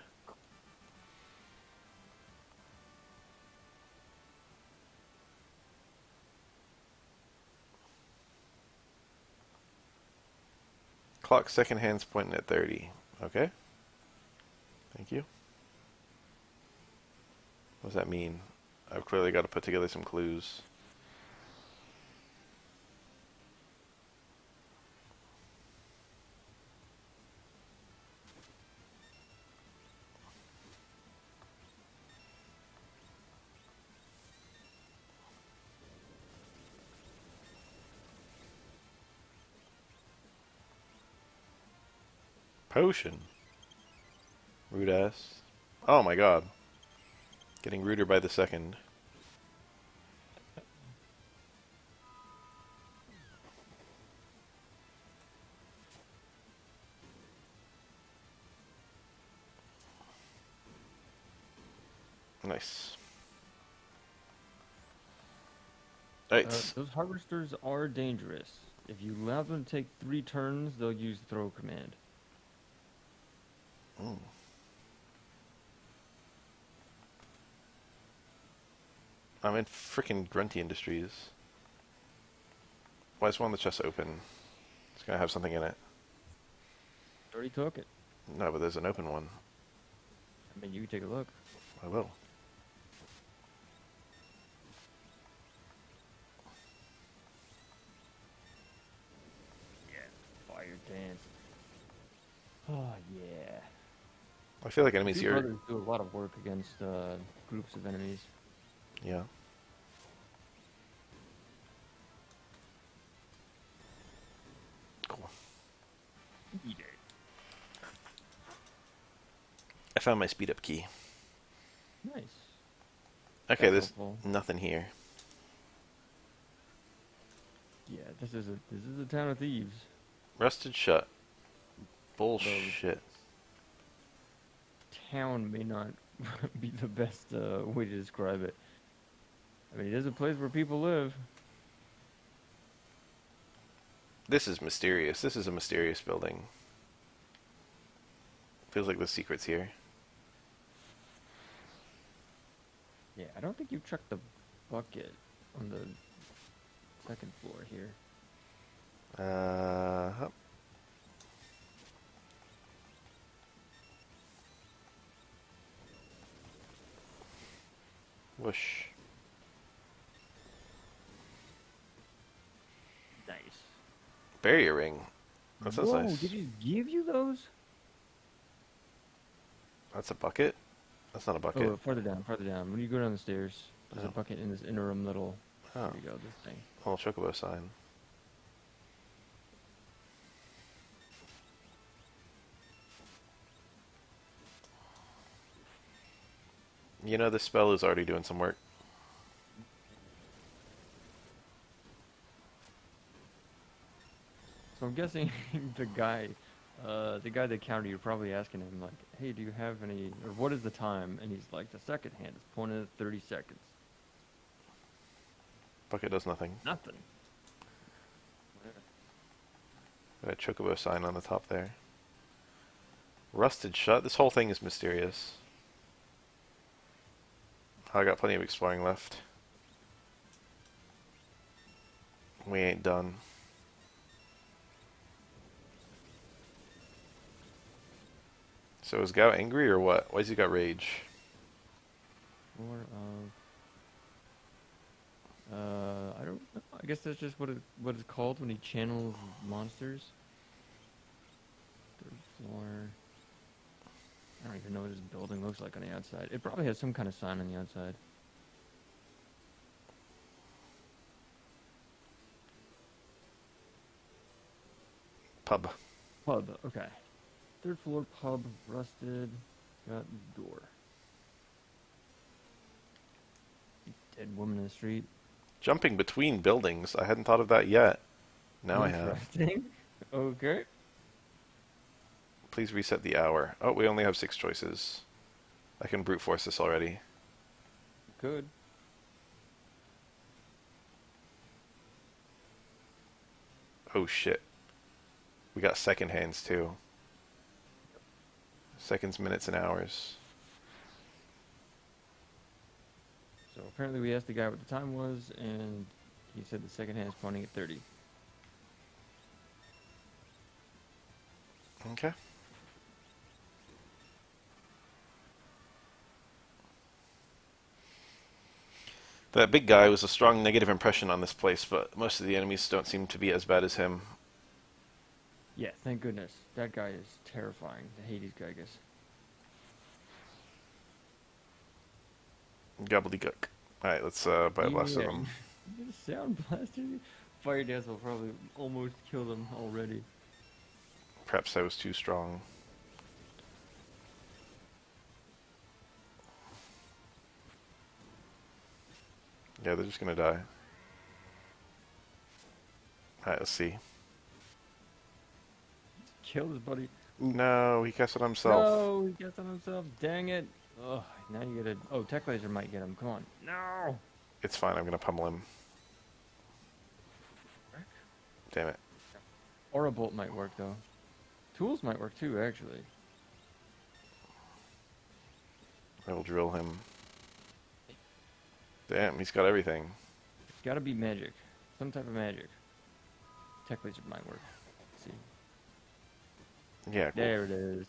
Clock second hand's pointing at 30. Okay. Thank you. What does that mean? I've clearly got to put together some clues. Potion. Rude ass. Oh my god. Getting ruder by the second. Nice. Right. Those harvesters are dangerous. If you allow them to take 3 turns, they'll use throw command. Mm. I'm in frickin' Grunty Industries. Why is one of the chests open? It's gonna have something in it. Already took it. No, but there's an open one. I mean, you can take a look. I will. Yeah, fire dance. Oh, yeah. I feel like enemies Two here. brothers do a lot of work against groups of enemies. Yeah. Cool. Eat it. I found my speed up key. Nice. Okay, That's there's helpful. nothing here. Yeah, this is a town of thieves. Rusted shut. Though Bullshit. town may not be the best way to describe it. I mean, it is a place where people live. This is mysterious. This is a mysterious building. Feels like the secret's here. Yeah, I don't think you chucked the bucket on the second floor here. Hup. Whoosh. Nice. Barrier ring. That sounds Whoa, nice. did he give you those? That's a bucket? That's not a bucket. Oh, farther down, farther down. When you go down the stairs, there's a Oh. bucket in this interim little. Oh. There you go, this thing. Little chocobo sign. You know, this spell is already doing some work. So I'm guessing the guy that countered you, probably asking him like, "Hey, do you have any, or what is the time?" And he's like, "The second hand is pointed at 30 seconds." Bucket does nothing. Nothing. Got a chocobo sign on the top there. Rusted shut. This whole thing is mysterious. I got plenty of exploring left. We ain't done. So is Gao angry or what? Why's he got rage? More of. I don't know. I guess that's just what it's called when he channels monsters. Third floor. I don't even know what this building looks like on the outside. It probably has some kind of sign on the outside. Pub. Pub, okay. Third floor pub, rusted, got door. Dead woman in the street. Jumping between buildings. I hadn't thought of that yet. Now I have. Interesting. Okay. Please reset the hour. Oh, we only have 6 choices. I can brute force this already. Good. Oh shit. We got second hands too. Seconds, minutes, and hours. So apparently we asked the guy what the time was, and he said the second hand is pointing at 30. Okay. That big guy was a strong negative impression on this place, but most of the enemies don't seem to be as bad as him. Yeah, thank goodness. That guy is terrifying. The Hades guy, I guess. Gobbledygook. Alright, let's buy a blast of them. You get a sound blaster? Fire dance will probably almost kill them already. Perhaps I was too strong. Yeah, they're just gonna die. Alright, let's see. Kill his buddy. No, he cast it on himself. No, he gets on himself. Dang it. Ugh, now you gotta. Oh, Tech Laser might get him. Come on. No! It's fine, I'm gonna pummel him. Damn it. Or a bolt might work, though. Tools might work, too, actually. I will drill him. Damn, he's got everything. It's gotta be magic. Some type of magic. Tech Laser might work. Let's see. Yeah, cool. There it is.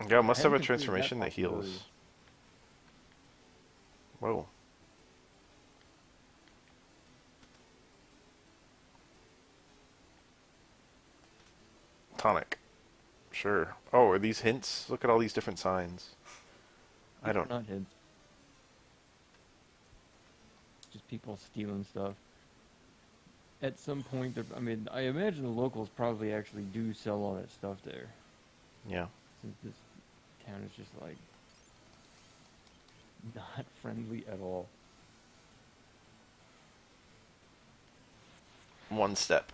Gal must I have a hadn't considered that transformation that possibility. heals. Whoa. Tonic. Sure. Oh, are these hints? Look at all these different signs. I don't... Not hints. Just people stealing stuff. At some point, I mean, I imagine the locals probably actually do sell all that stuff there. Yeah. Since this town is just like not friendly at all. one step.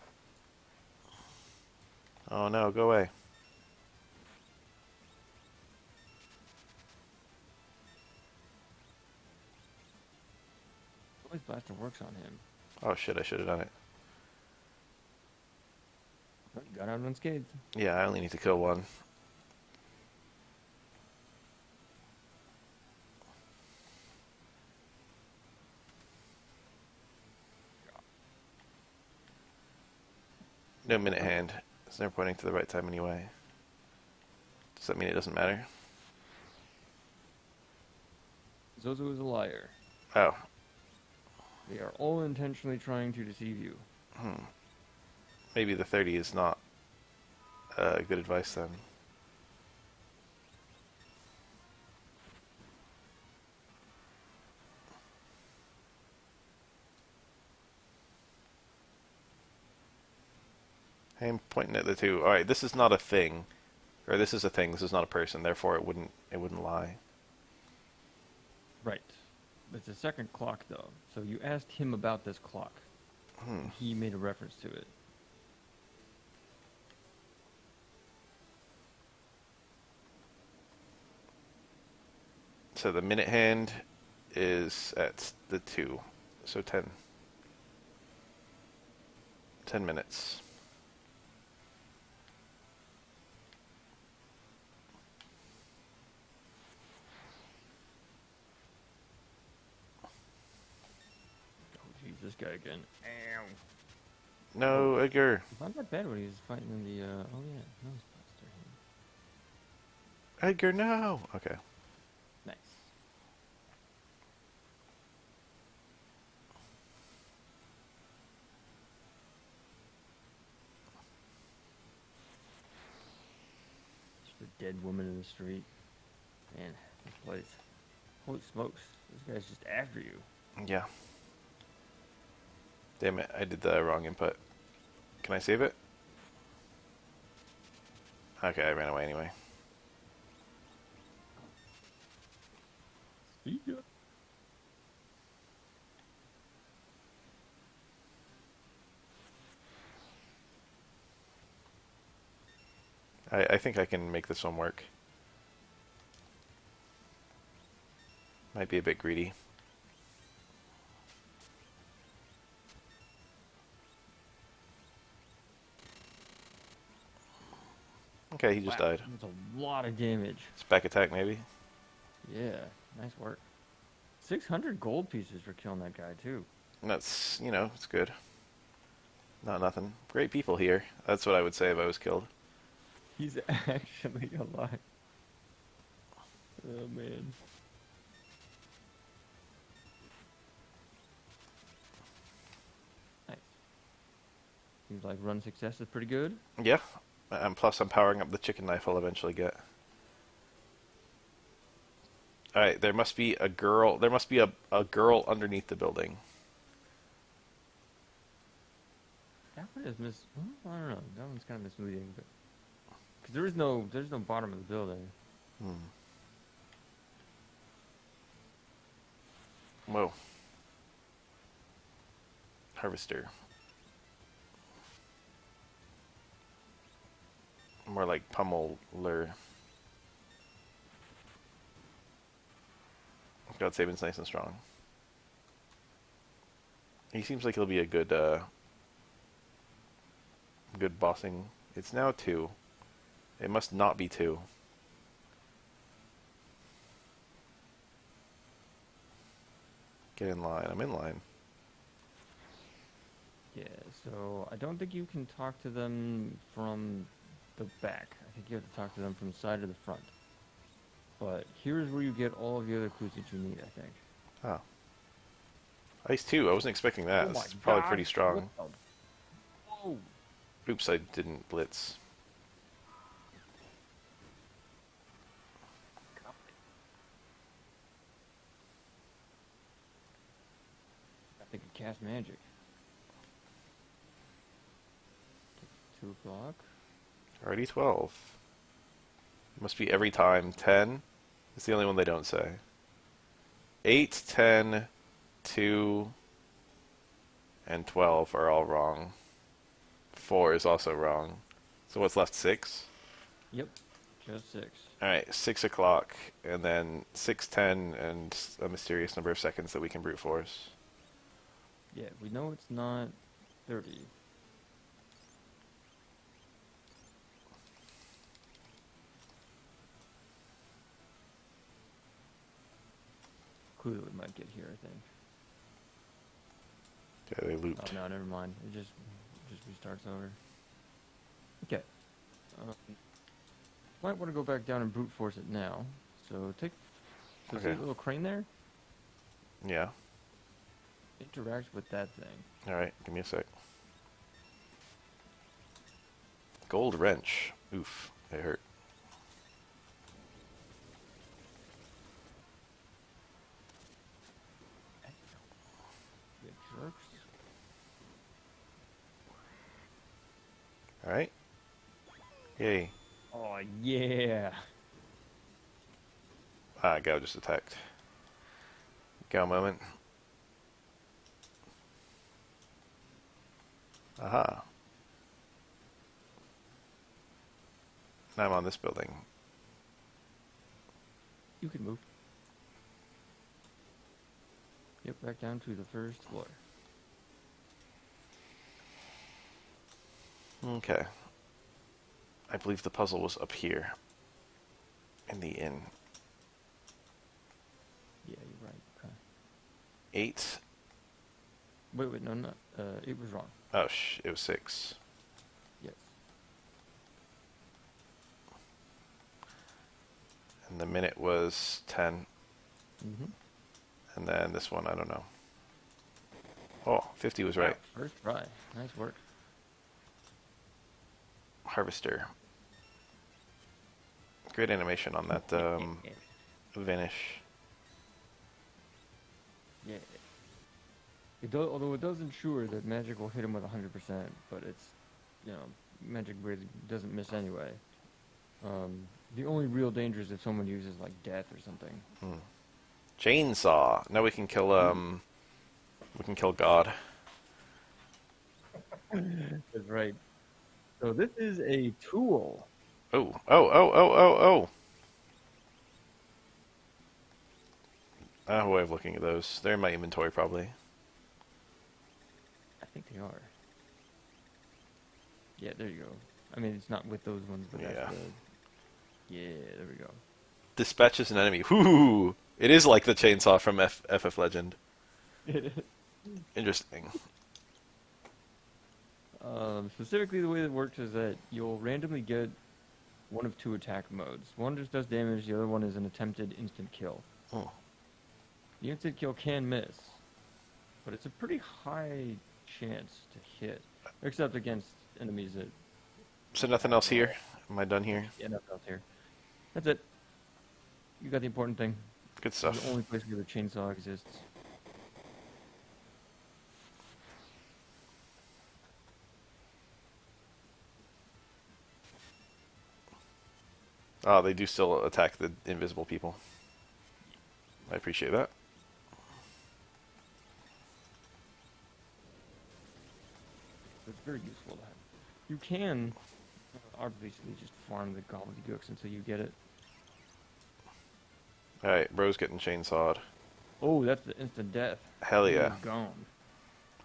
Oh no, go away. Noise Blaster works on him. Oh shit, I should have done it. But got out unscathed. Yeah, I only need to kill one. No minute hand. It's never pointing to the right time anyway. Does that mean it doesn't matter? Zozo is a liar. Oh. They are all intentionally trying to deceive you. Maybe the 30 is not good advice then. Hey, I'm pointing at the two. Alright, this is not a thing. Or this is a thing, this is not a person, therefore it wouldn't lie. Right. It's a second clock, though. So you asked him about this clock. He made a reference to it. So the minute hand is at the 2. So 10. 10 minutes. Oh, jeez, this guy again. Ow. No, Edgar. It's not that bad when he was fighting in the, oh yeah, Noise Blaster. Edgar, no! Okay. Nice. Just a dead woman in the street. Man, this place. Holy smokes. This guy's just after you. Yeah. Damn it, I did the wrong input. Can I save it? Okay, I ran away anyway. See ya. I think I can make this one work. Might be a bit greedy. Okay, he just Wow, died. that's a lot of damage. It's back attack, maybe? Yeah, nice work. 600 gold pieces for killing that guy, too. That's, it's good. Not nothing. Great people here. That's what I would say if I was killed. He's actually alive. Oh, man. Nice. Seems like run success is pretty good. Yeah. And plus I'm powering up the chicken knife I'll eventually get. Alright, there must be a girl. There must be a girl underneath the building. That one is well, I don't know. That one's kind of misleading, but because there's no bottom of the building. Whoa. Harvester. More like pummeler. God Saban's nice and strong. He seems like he'll be a good good bossing. It's now 2. It must not be 2. Get in line. I'm in line. Yeah, so I don't think you can talk to them from the back. I think you have to talk to them from the side or the front. But here's where you get all of the other clues that you need, I think. Oh. Ice 2. I wasn't expecting that. Oh my It's probably God. pretty strong. What the- Whoa! Oops, I didn't blitz. I think it cast magic. 2 o'clock. Already 12. Must be every time. 10. It's the only one they don't say. 8, 10, 2, and 12 are all wrong. 4 is also wrong. So what's left? 6? Yep, just 6. Alright, 6 o'clock, and then 6:10, and a mysterious number of seconds that we can brute force. Yeah, we know it's not 30. Clue that we might get here, I think. Okay, they Oh looped. no, never mind. It just restarts over. Okay. Um, might want to go back down and brute force it now. So see Okay. the little crane there? Yeah. Interact with that thing. Alright, give me a sec. Gold wrench. Oof, it hurt. It jerks. Alright. Yay. Oh yeah. Ah, Gao just attacked. Gao moment. Aha. Now I'm on this building. You can move. Yep, back down to the first floor. Okay. I believe the puzzle was up here. In the inn. Yeah, you're right. Okay. 8. Wait, no, not. It was wrong. Oh, it was 6. Yes. And the minute was 10. Mm-hmm. And then this one, I don't know. Oh, 50 was right. Wow, first try. Nice work. Harvester. Great animation on that vanish. Yeah. Although it does ensure that magic will hit him with 100%, but it's, magic really doesn't miss anyway. The only real danger is if someone uses like death or something. Chainsaw. Now we can kill God. That's right. So this is a tool. Oh, oh, oh, oh, oh, oh. I have a way of looking at those. They're in my inventory, probably. I think they are. Yeah, there you go. I mean, it's not with those ones, but Yeah. that's the... Yeah, there we go. Dispatches an enemy. Whoo! It is like the chainsaw from FF Legend. Interesting. Specifically, the way it works is that you'll randomly get one of two attack modes. One just does damage, the other one is an attempted instant kill. Oh. The instant kill can miss, but it's a pretty high chance to hit, except against enemies that... So nothing else here? Am I done here? Yeah, nothing else here. That's it. You got the important thing. Good It's stuff. the only place where the chainsaw exists. Oh, they do still attack the invisible people. I appreciate that. It's very useful to have. You can obviously just farm the gobbledygooks until you get it. Alright, bro's getting chainsawed. Oh, that's the instant death. Hell yeah. He's gone.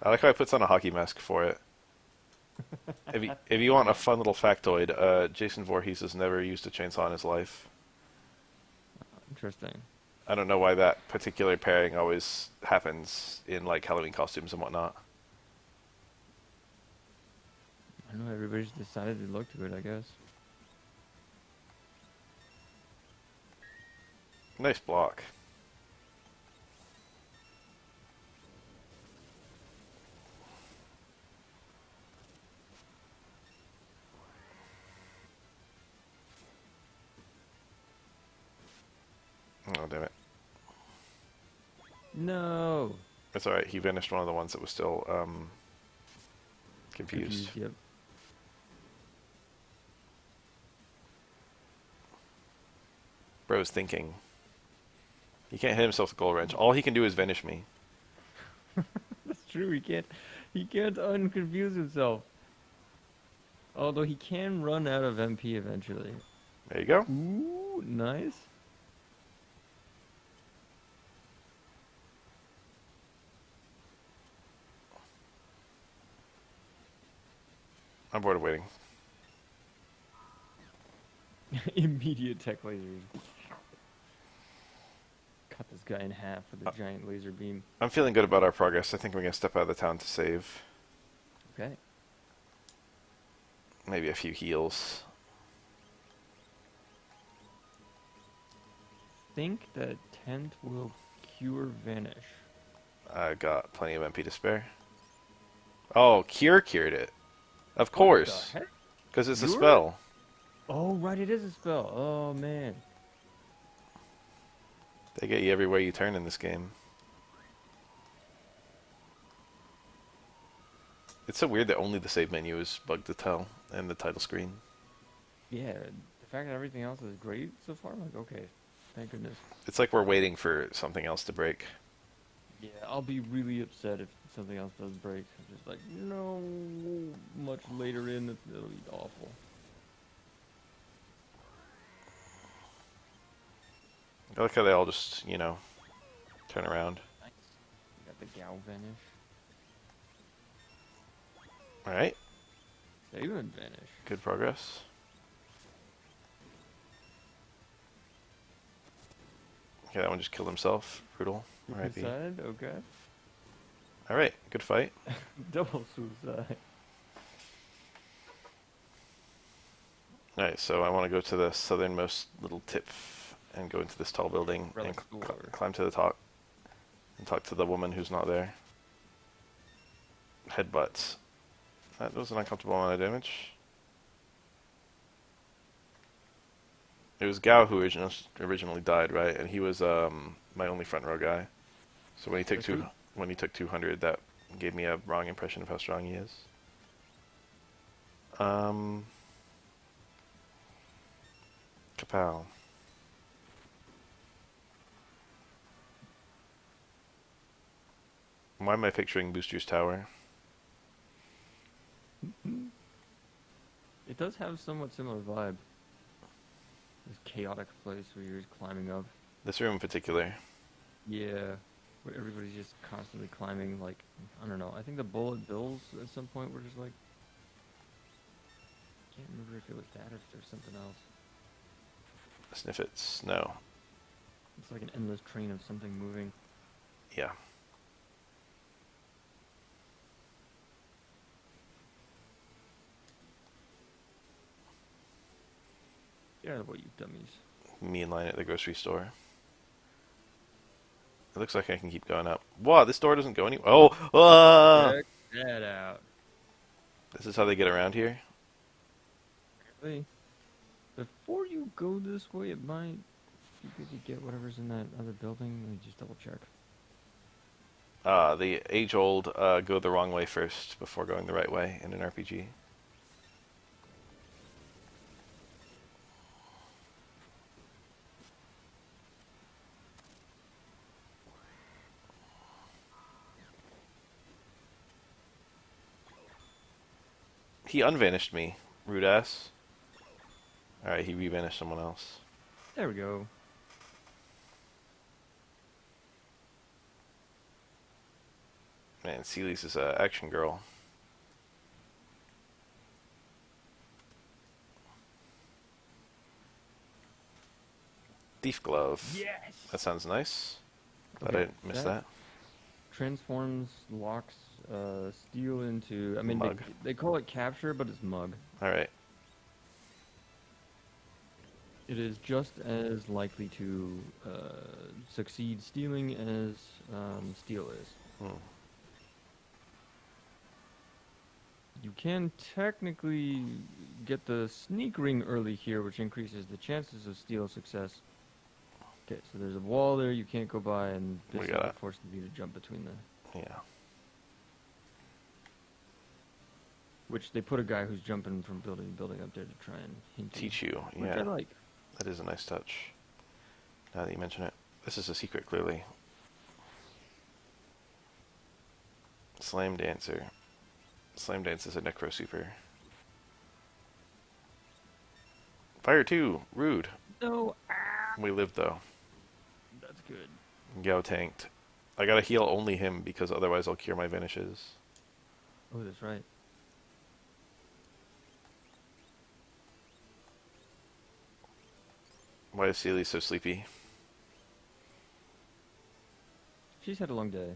I like how I puts on a hockey mask for it. If you want a fun little factoid, Jason Voorhees has never used a chainsaw in his life. Interesting. I don't know why that particular pairing always happens in like Halloween costumes and whatnot. I don't know, everybody's decided to look to it, I guess. Nice block. Oh, damn it. No! It's alright, he vanished one of the ones that was still, confused. Yep. Bro's thinking. He can't hit himself with a gold wrench. All he can do is vanish me. That's true, he can't unconfuse himself. Although he can run out of MP eventually. There you go. Ooh, nice. I'm bored of waiting. Immediate tech lasers. Cut this guy in half with a giant laser beam. I'm feeling good about our progress. I think we're gonna step out of the town to save. Okay. Maybe a few heals. Think that tent will cure vanish. I got plenty of MP to spare. Oh, Cure cured it. Of What the course. heck? Because it's a Cure? spell. Oh, right, it is a spell. Oh, man. They get you everywhere you turn in this game. It's so weird that only the save menu is bugged to tell and the title screen. Yeah, the fact that everything else is great so far, I'm like, okay, thank goodness. It's like we're waiting for something else to break. Yeah, I'll be really upset if something else does break. I'm just like, no, much later in, it'll be awful. I like how they all just, turn around. Nice. You got the Gao vanish. Alright, Saban vanish. good progress. Okay, that one just killed himself. Brutal. R.I.P. Suicide? Okay. Alright, good fight. Double suicide. Alright, so I want to go to the southernmost little tip and go into this tall building and Relic store. climb to the top and talk to the woman who's not there. Headbutts. That was an uncomfortable amount of damage. It was Gao who originally died, right? And he was my only front row guy. So when he took That's true. when he took 200, that gave me a wrong impression of how strong he is. Kapow. Why am I picturing Booster's Tower? It does have somewhat similar vibe. This chaotic place where you're just climbing up. This room in particular. Yeah, where everybody's just constantly climbing. Like, I don't know. I think the bullet bills at some point were just like, can't remember if it was that or if there's something else. Sniffits. No. It's like an endless train of something moving. Yeah. Get out of the way, you dummies. Me in line at the grocery store. It looks like I can keep going up. Wow, this door doesn't go anywhere. Oh! Ah! Check that out. This is how they get around here? Really? Before you go this way, it might be good to get whatever's in that other building. Let me just double check. The age-old go the wrong way first before going the right way in an RPG. He unvanished me, rude ass. Alright, he revanished someone else. There we go. Man, Celie's is a action girl. Thief glove. Yes! That sounds nice. Glad Okay, I didn't miss that. Transforms, locks, steel into... I mean, Mug. they call it capture, but it's mug. Alright. It is just as likely to succeed stealing as steel is. Hmm. You can technically get the sneak ring early here, which increases the chances of steal success. Okay, so there's a wall there you can't go by, and this We is got what it. forces you to jump between the... Yeah. Which they put a guy who's jumping from building to building up there to try and hint you, Teach you. which I Yeah. like. That is a nice touch. Now that you mention it. This is a secret, clearly. Slam Dancer. Slam Dance is a Necro Super. Fire 2. Rude. No. We lived, though. That's good. Gao tanked. I gotta heal only him because otherwise I'll cure my vanishes. Oh, that's right. Why is Sealy so sleepy? She's had a long day.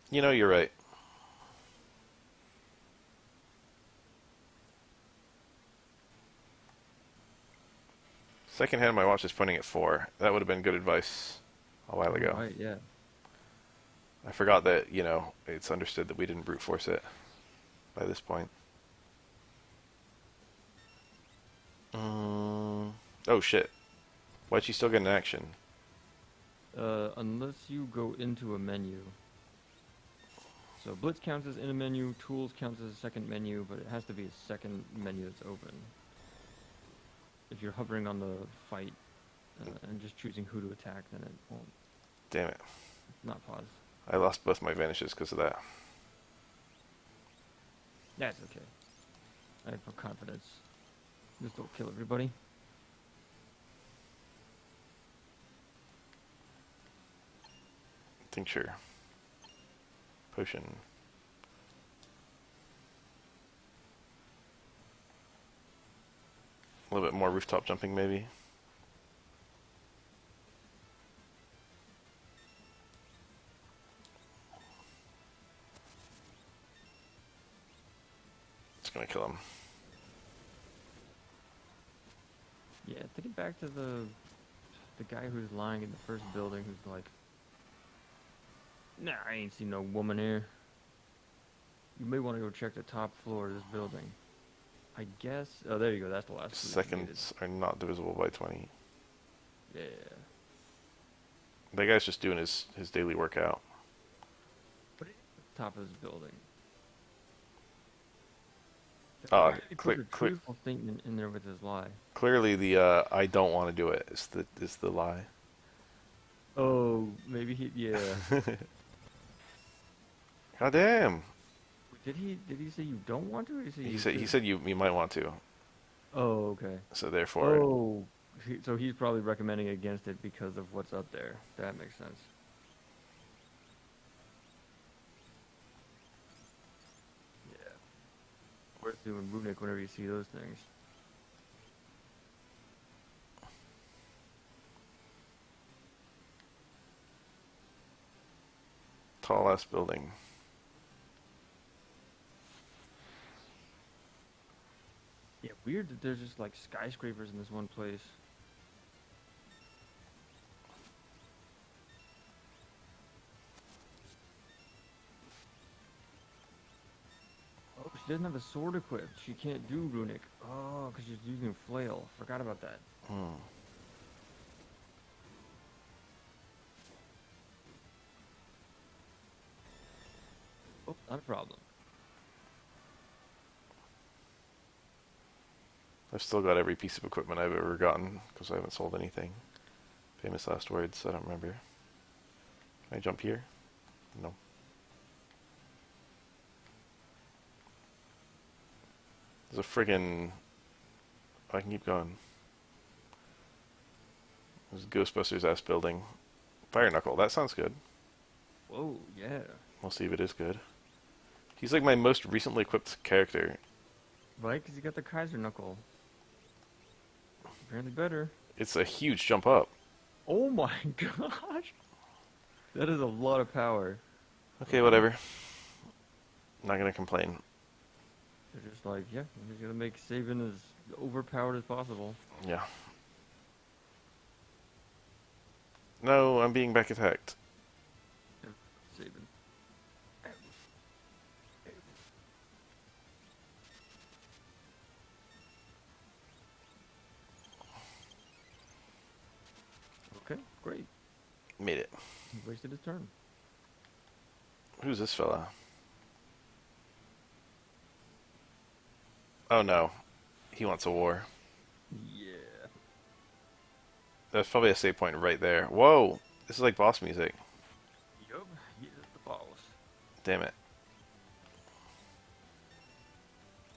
You know, you're right. Second hand, my watch is pointing at 4. That would have been good advice a while Oh, ago. right, yeah. I forgot that, it's understood that we didn't brute force it by this point. Oh shit. Why'd she still get an action? Unless you go into a menu. So Blitz counts as in a menu, Tools counts as a second menu, but it has to be a second menu that's open. If you're hovering on the fight and just choosing who to attack, then it won't Damn it. not pause. I lost both my vanishes because of that. That's okay. I have confidence. Just don't kill everybody. Tincture. Potion. A little bit more rooftop jumping, maybe. It's gonna kill him. Yeah, thinking back to the guy who's lying in the first building who's like, nah, I ain't seen no woman here. You may want to go check the top floor of this building. I guess. Oh, there you go. That's the last clue you needed. Seconds are not divisible by 20. Yeah. That guy's just doing his daily workout. Top of this building. He put a Clear, truthful statement in there with his lie. clearly the I don't want to do it is the lie. Oh, maybe he. Yeah. God damn. Did he say you don't want to? Or did he say He you said do? he said you might want to. Oh, okay. So therefore, Oh, so he's probably recommending against it because of what's up there. That makes sense. Yeah. Worth doing Runic whenever you see those things. tall ass building. Yeah, weird that there's just like skyscrapers in this one place. Oh, she doesn't have a sword equipped. She can't do Runic. Oh, because she's using flail. Forgot about that. Hmm. Oh, not a problem. I've still got every piece of equipment I've ever gotten because I haven't sold anything. Famous last words. I don't remember. Can I jump here? No. There's a friggin'. I can keep going. There's a Ghostbusters ass building. Fire Knuckle. That sounds good. Whoa, yeah. We'll see if it is good. He's like my most recently equipped character. Right, because you got the Kaiser Knuckle. Apparently better. It's a huge jump up. Oh my gosh! That is a lot of power. Okay, whatever. Not gonna complain. They're just like, yeah, we're just gonna make Sabin as overpowered as possible. Yeah. No, I'm being back attacked. Sabin. Okay, great. Made it. He wasted his turn. Who's this fella? Oh no. He wants a war. Yeah. That's probably a save point right there. Whoa! This is like boss music. Yup, he is the boss. Damn it.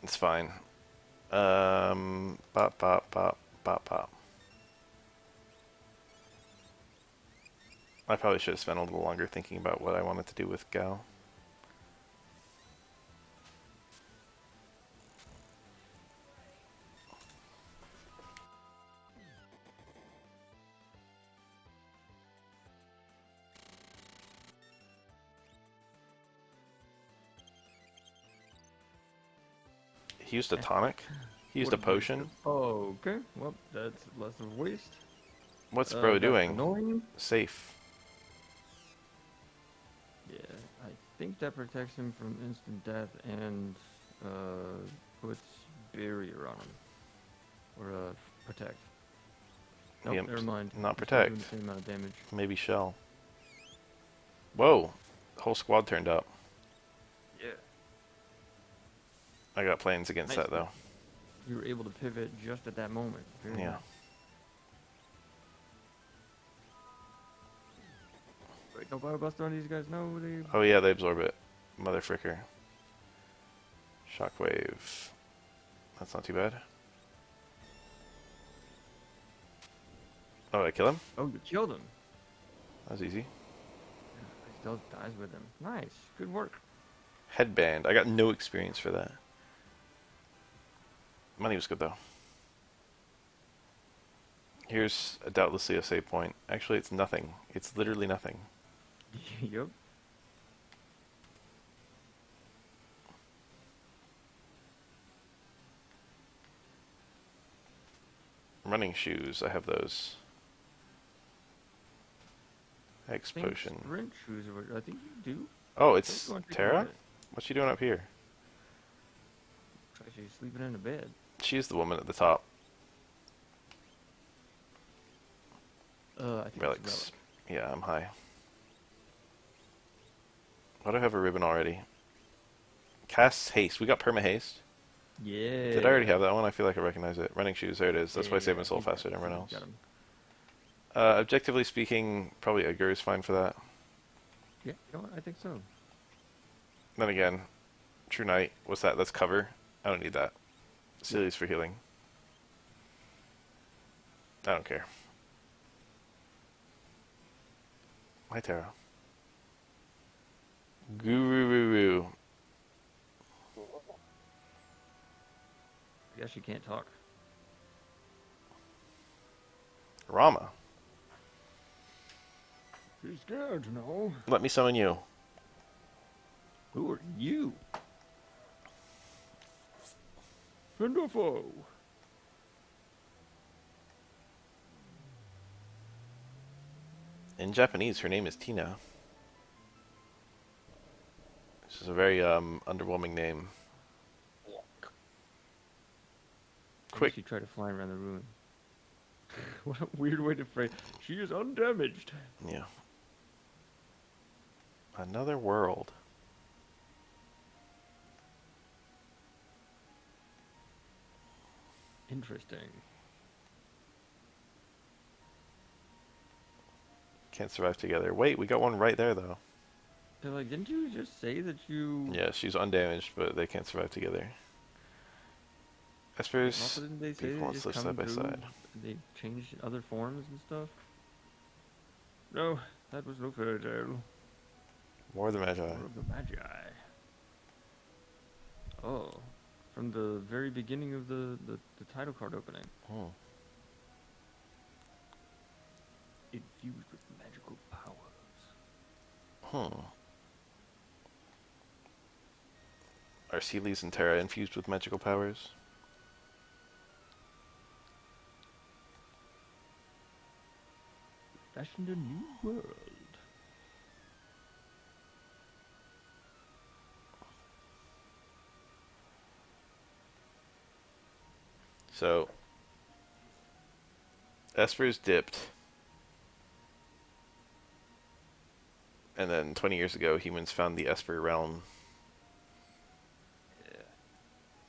It's fine. Bop, bop, bop, Pop pop. I probably should have spent a little longer thinking about what I wanted to do with Gao. He used a tonic. He used What a a waste potion. of... Oh, okay. Well, that's less of a waste. What's bro That's doing? annoying. Safe. Yeah, I think that protects him from instant death and puts barrier on him. Or protect. Nope, Yep. never mind. Not I'm still doing protect. the same amount of damage. Maybe shell. Whoa! The whole squad turned up. Yeah. I got plans against Nice. that though. You were able to pivot just at that moment. Very Yeah. nice. Wait, no Biobuster on these guys? No, they... Oh yeah, they absorb it. Mother fricker. Shockwave. That's not too bad. Oh, I kill him? Oh, you killed him. That was easy. Yeah, he still dies with him. Nice. Good work. Headband. I got no experience for that. Money was good though. Here's doubtlessly a save point. Actually, it's nothing. It's literally nothing. Yep. Running shoes. I have those. X Think potion. sprint shoes are what I think you do. Oh, Let's it's go and take a look Tara? at it. What's she doing up here? Looks like she's sleeping in a bed. She's the woman at the top. I think Relics. it's Yeah, I'm high. Why do I have a ribbon already? Cast haste. We got perma haste. relic. Yeah. Did I already have that one? I feel like I recognize it. Running shoes. There it is. That's why saving soul he's got faster than him, everyone he's else. got him. Objectively speaking, probably Agur is fine for that. Yeah, you know what? I think so. Then again, True Knight. What's that? That's cover. I don't need that. Celia's for healing. I don't care. Hi, Tara. Guru. I guess she can't talk. Rama. She's scared, you know. Let me summon you. Who are you? Friend or foe? In Japanese, her name is Tina. This is a very underwhelming name. Quick. She tried to fly around the ruin. What a weird way to phrase. She is undamaged. Yeah. Another world. Interesting. Can't survive together. Wait, we got one right there though. They're like, didn't you just say that you... Yeah, she's undamaged, but they can't survive together. Also, Espers, didn't they say people they want to just live come side by through, side. they changed other forms and stuff? No, that was no fairy tale. More of the Magi. Or of the Magi. Oh, from the very beginning of the title card opening. Hmm. Infused with magical powers. Hmm. Are Celia's and Terra infused with magical powers? Fashioned a new world. So, Esper's dipped. And then 20 years ago, humans found the Esper realm, Yeah.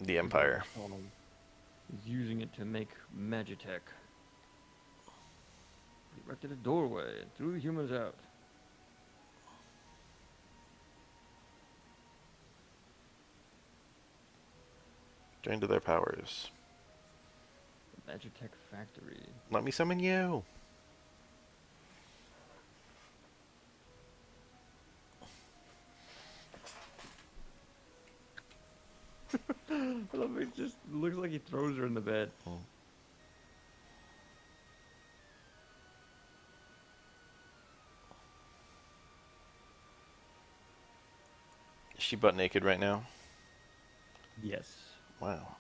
the Empire. He's using it to make Magitech. He erected a doorway and threw the humans out. Drained of their powers. Magitech Factory. Let me summon you. I love it. Just looks like he throws her in the bed. Hmm. Is she butt naked right now? Yes. Wow.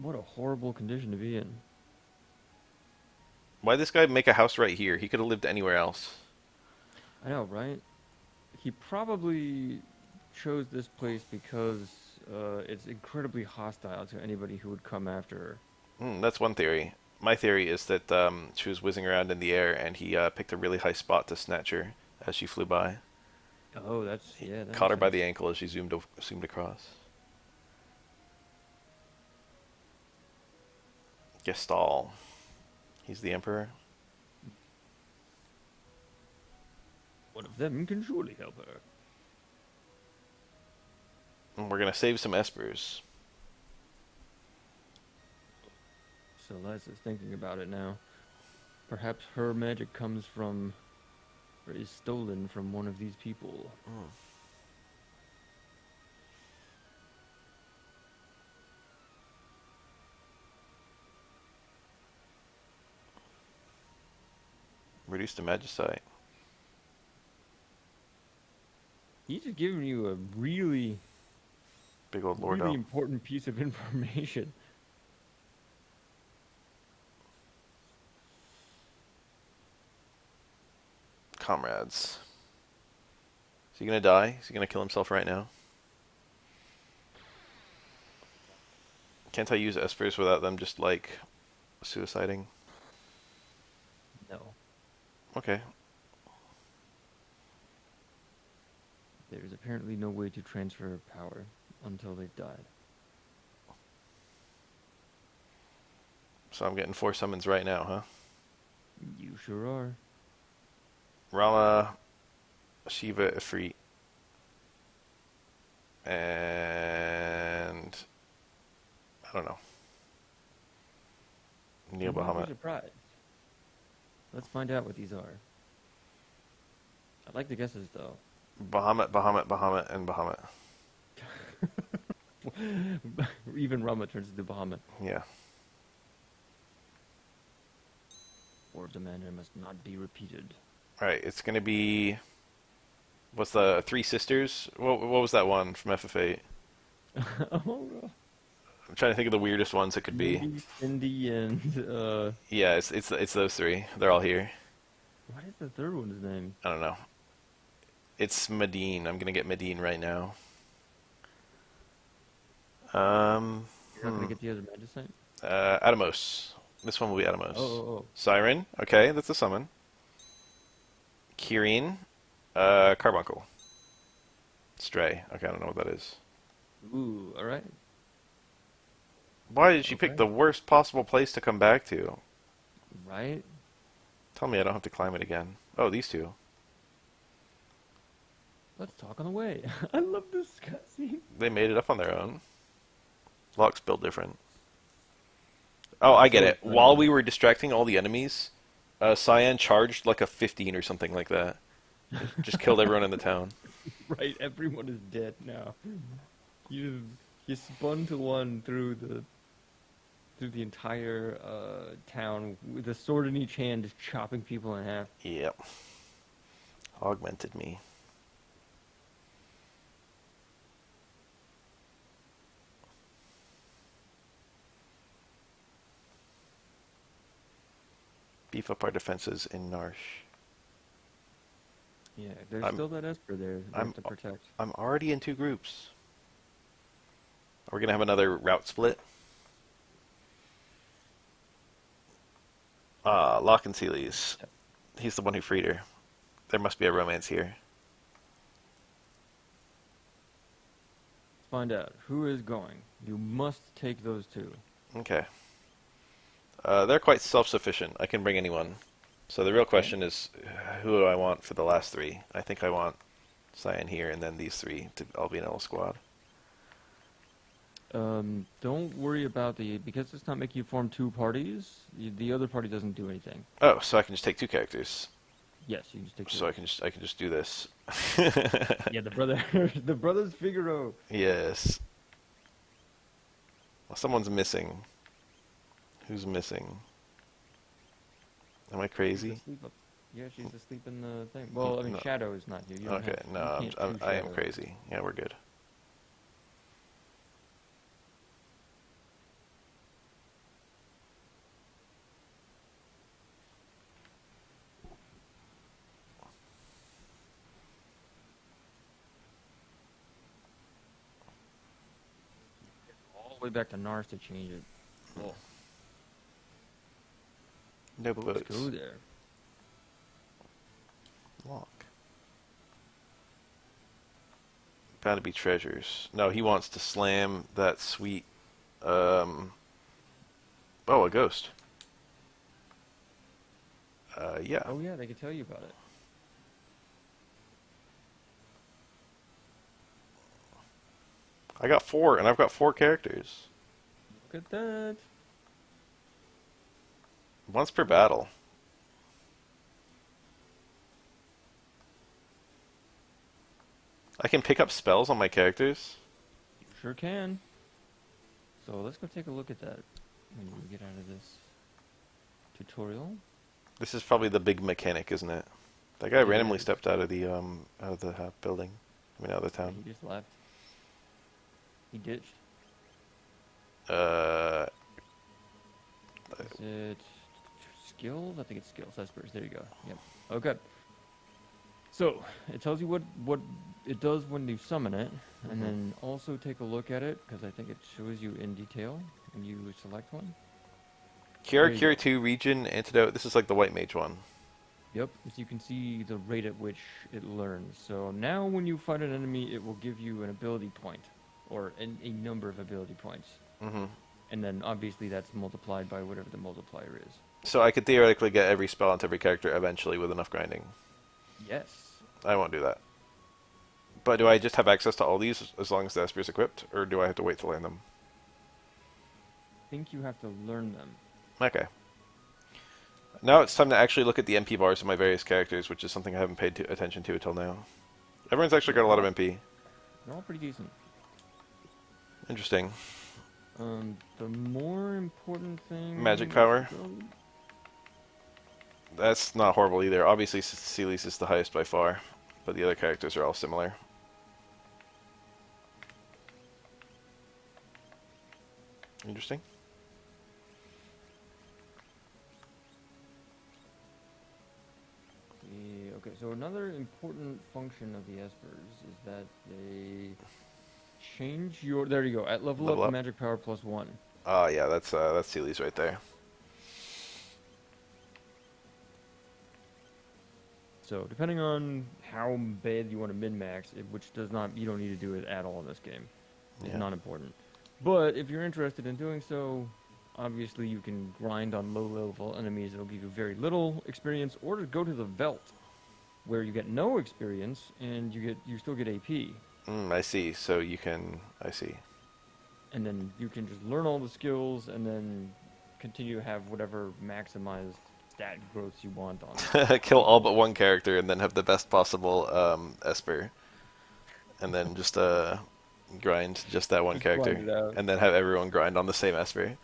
What a horrible condition to be in. Why this guy make a house right here? He could have lived anywhere else. I know, right? He probably chose this place because it's incredibly hostile to anybody who would come after her. That's one theory. My theory is that she was whizzing around in the air and he picked a really high spot to snatch her as she flew by. Oh, that's He yeah, that caught makes her by sense. the ankle as she zoomed across. Gestal. He's the emperor. One of them can surely help her. And we're gonna save some espers. Celeste is thinking about it now. Perhaps her magic comes from, or is stolen from one of these people. Mm. Reduced to magicite. He's just giving you a really, Big old really lordo. important piece of information. Comrades. Is he gonna die? Is he gonna kill himself right now? Can't I use espers without them just like suiciding? No. Okay. There's apparently no way to transfer power until they've died. So I'm getting 4 summons right now, huh? You sure are. Rama, Shiva, Ifrit, and I don't know. Neil You might be Bahamut. surprised. Let's find out what these are. I like the guesses though. Bahamut, Bahamut, Bahamut, and Bahamut. Even Rama turns into Bahamut. Yeah. Words of manner must not be repeated. Alright, it's gonna be. What's the Three Sisters? What was that one from FF8? Oh, I'm trying to think of the weirdest ones it could be. maybe Cindy and Yeah, it's those 3. They're all here. what is the third one's name? I don't know. It's Medine. I'm gonna get Medine right now. You're not gonna get the other Magicite? Atomos. This one will be Atomos. Oh. Siren. Okay, that's a summon. Kirin. Carbuncle. Stray. Okay, I don't know what that is. Ooh, alright. Why did she pick Okay. the worst possible place to come back to? Right? Tell me I don't have to climb it again. Oh, these 2. Let's talk on the way. I love this cutscene. They made it up on their own. Locks built different. Oh, I get So it. funny. While we were distracting all the enemies, Cyan charged like a 15 or something like that. Just killed everyone in the town. Right, everyone is dead now. You you spun to one through the entire town with a sword in each hand, just chopping people in half. Yep. Augmented me. Beef up our defenses in Narsh. Yeah, there's I'm- still that Esper there we I'm- have to protect. I'm already in 2 groups. Are we gonna have another route split? Locke and Sealy's. He's the one who freed her. There must be a romance here. Find out who is going. You must take those 2. Okay. They're quite self-sufficient. I can bring anyone. So the real question is, who do I want for the last 3? I think I want Cyan here, and then these three to all be an L squad. Don't worry about because it's not making you form two parties. The other party doesn't do anything. Oh, so I can just take two characters. Yes, you can just take two. So I can just do this. Yeah, the brother, the brothers Figaro. Yes. Well, someone's missing. Who's missing? Am I She's crazy? asleep up. Yeah, she's asleep in the thing. Well, I mean, No. Shadow is not here. You don't Okay, have, no, you can't I am Shadow. crazy. Yeah, we're good. All the way back to Nars to change it. Oh, No let's boats. go there. Lock. Bound to be treasures. No, he wants to slam that sweet. Um. Oh, a ghost. Yeah. Oh yeah, they could tell you about it. I got four, and I've got four characters. Look at that. Once per battle. I can pick up spells on my characters. You sure can. So let's go take a look at that when we get out of this tutorial. This is probably the big mechanic, isn't it? That guy It randomly is. stepped out of the building. I mean, out of the Yeah, town. he just left. He ditched. Uh, Is it skills? I think it's skills. Espers. There you go. Yep. Okay. So it tells you what it does when you summon it, and Mhm. then also take a look at it because I think it shows you in detail when you select one. Cure, There you Cure go. 2, Region, Antidote. This is like the White Mage one. Yep. As you can see, the rate at which it learns. So now, when you fight an enemy, it will give you an ability point, or a number of ability points, Hmm. and then obviously that's multiplied by whatever the multiplier is. So I could theoretically get every spell onto every character eventually with enough grinding. Yes. I won't do that. But do I just have access to all these as long as the Esper is equipped, or do I have to wait to learn them? I think you have to learn them. Okay. Now it's time to actually look at the MP bars of my various characters, which is something I haven't paid attention to until now. Everyone's actually got a lot of MP. They're all pretty decent. Interesting. The more important thing. Magic power. That's not horrible either. Obviously, Celi's is the highest by far, but the other characters are all similar. Interesting. Okay, so another important function of the espers is that they change your. There you go. At level Level up, up. magic power +1. Oh yeah, that's Celi's right there. So depending on how bad you want to min-max, which does not, you don't need to do it at all in this game. It's Yeah. not important. But if you're interested in doing so, obviously you can grind on low-level enemies. It'll give you very little experience, or to go to the Velt, where you get no experience and you still get AP, I see. So you can. I see. and then you can just learn all the skills and then continue to have whatever maximized stat growths you want on it. Kill all but one character and then have the best possible Esper, and then just grind just that one Just grind character, it out. and then have everyone grind on the same Esper.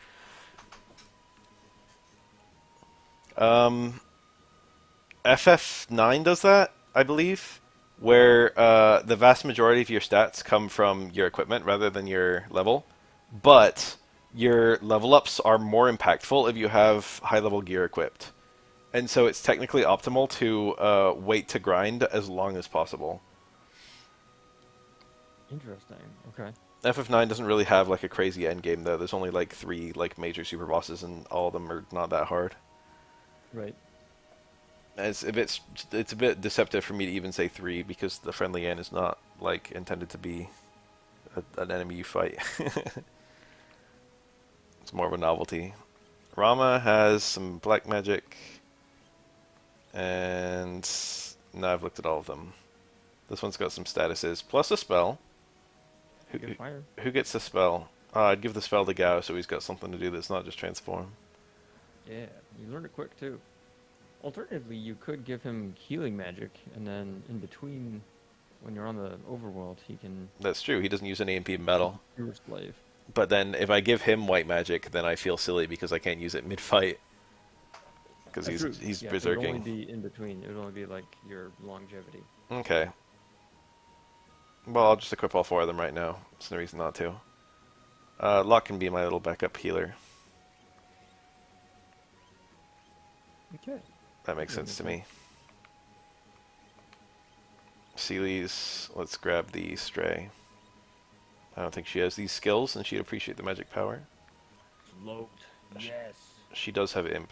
FF9 does that, I believe, where the vast majority of your stats come from your equipment rather than your level, but your level ups are more impactful if you have high level gear equipped. And so it's technically optimal to wait to grind as long as possible. Interesting. Okay. FF9 doesn't really have like a crazy end game though. There's only like 3 like major super bosses, and all of them are not that hard. Right. It's a bit deceptive for me to even say 3 because the friendly end is not like intended to be an enemy you fight. It's more of a novelty. Rama has some black magic, and now I've looked at all of them. This one's got some statuses plus a spell. Who, You get fire. who gets the spell? I'd give the spell to Gao so he's got something to do that's not just transform. Yeah, you learn it quick too. Alternatively, you could give him healing magic, and then in between, when you're on the overworld, he can That's true. He doesn't use any MP in battle. pure slave. But then if I give him white magic, then I feel silly because I can't use it mid-fight because That's true. he's Yeah, so it would only berserking. be in between. It would only be like your longevity. Okay. Well, I'll just equip all four of them right now. There's no reason not to. Locke can be my little backup healer. Okay. That makes sense to me. Seely's, let's grab the Stray. I don't think she has these skills, and she'd appreciate the magic power. Float. Yes. She does have Imp.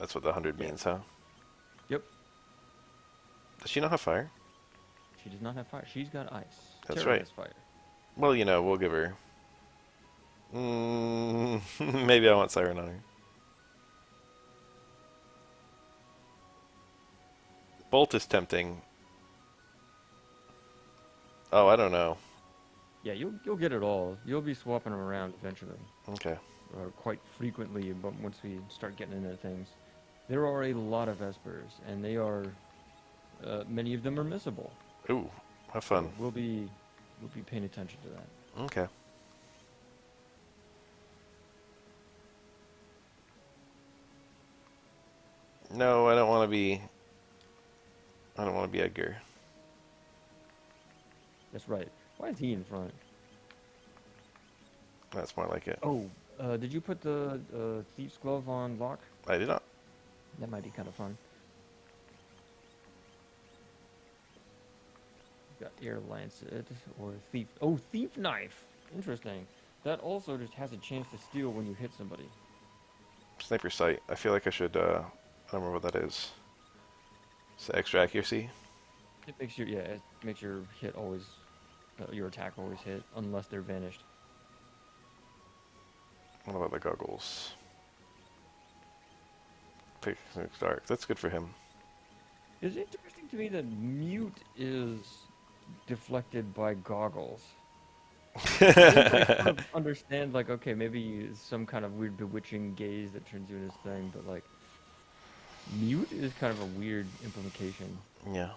That's what the 100 Yeah. means, huh? Yep. Does she not have fire? She does not have fire. She's got ice. That's Terra right. has fire. Well, we'll give her... maybe I want Siren on her. Bolt is tempting. Oh, I don't know. Yeah, you'll get it all. You'll be swapping them around eventually, Okay. or quite frequently. But once we start getting into things, there are a lot of Vespers, and they are many of them are missable. Ooh, have So fun. we'll be paying attention to that. Okay. No, I don't want to be... I don't want to be Edgar. That's right. Why is he in front? That's more like it. Oh, did you put the thief's glove on Locke? I did not. That might be kind of fun. Got air lancet or thief. Oh, thief knife. Interesting. That also just has a chance to steal when you hit somebody. Sniper sight. I feel like I should, I don't remember what that is. It's the extra accuracy. It makes it makes your hit always, your attack always hit unless they're vanished. What about the goggles? Take dark. That's good for him. It's interesting to me that mute is deflected by goggles. I kind of understand, like, okay, maybe some kind of weird bewitching gaze that turns you into this thing, but like, mute is kind of a weird implementation. Yeah.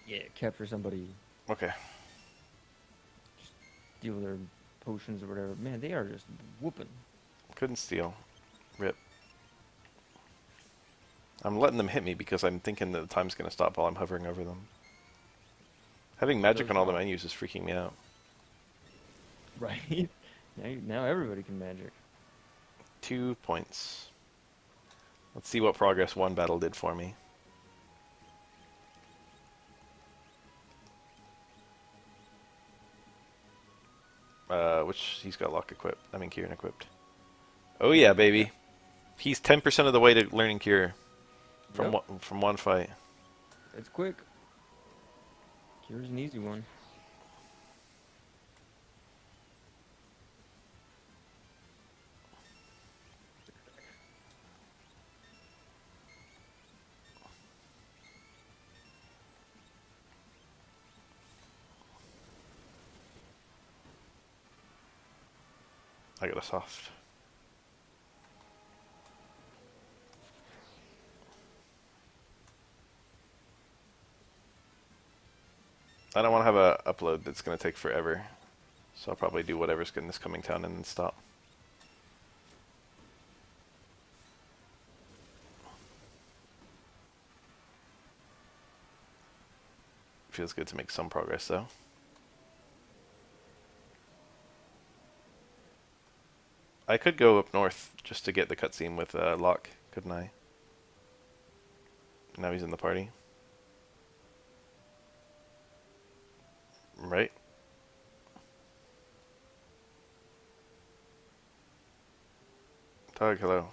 Yeah, capture somebody, Okay. steal their potions or whatever. Man, they are just whooping. Couldn't steal. Rip. I'm letting them hit me because I'm thinking that the time's going to stop while I'm hovering over them. Having magic on all the menus is freaking me out. Right? Now everybody can magic. 2 points. Let's see what progress one battle did for me. Which he's got Lock equipped. I mean Kieran equipped. Oh yeah, baby. He's 10% of the way to learning Cure from Yep. from one fight. It's quick. Cure's an easy one. I got a soft. I don't want to have a upload that's going to take forever, so I'll probably do whatever's good in this coming town and then stop. Feels good to make some progress though. I could go up north just to get the cutscene with Locke, couldn't I? Now he's in the party. Right? Doug, hello.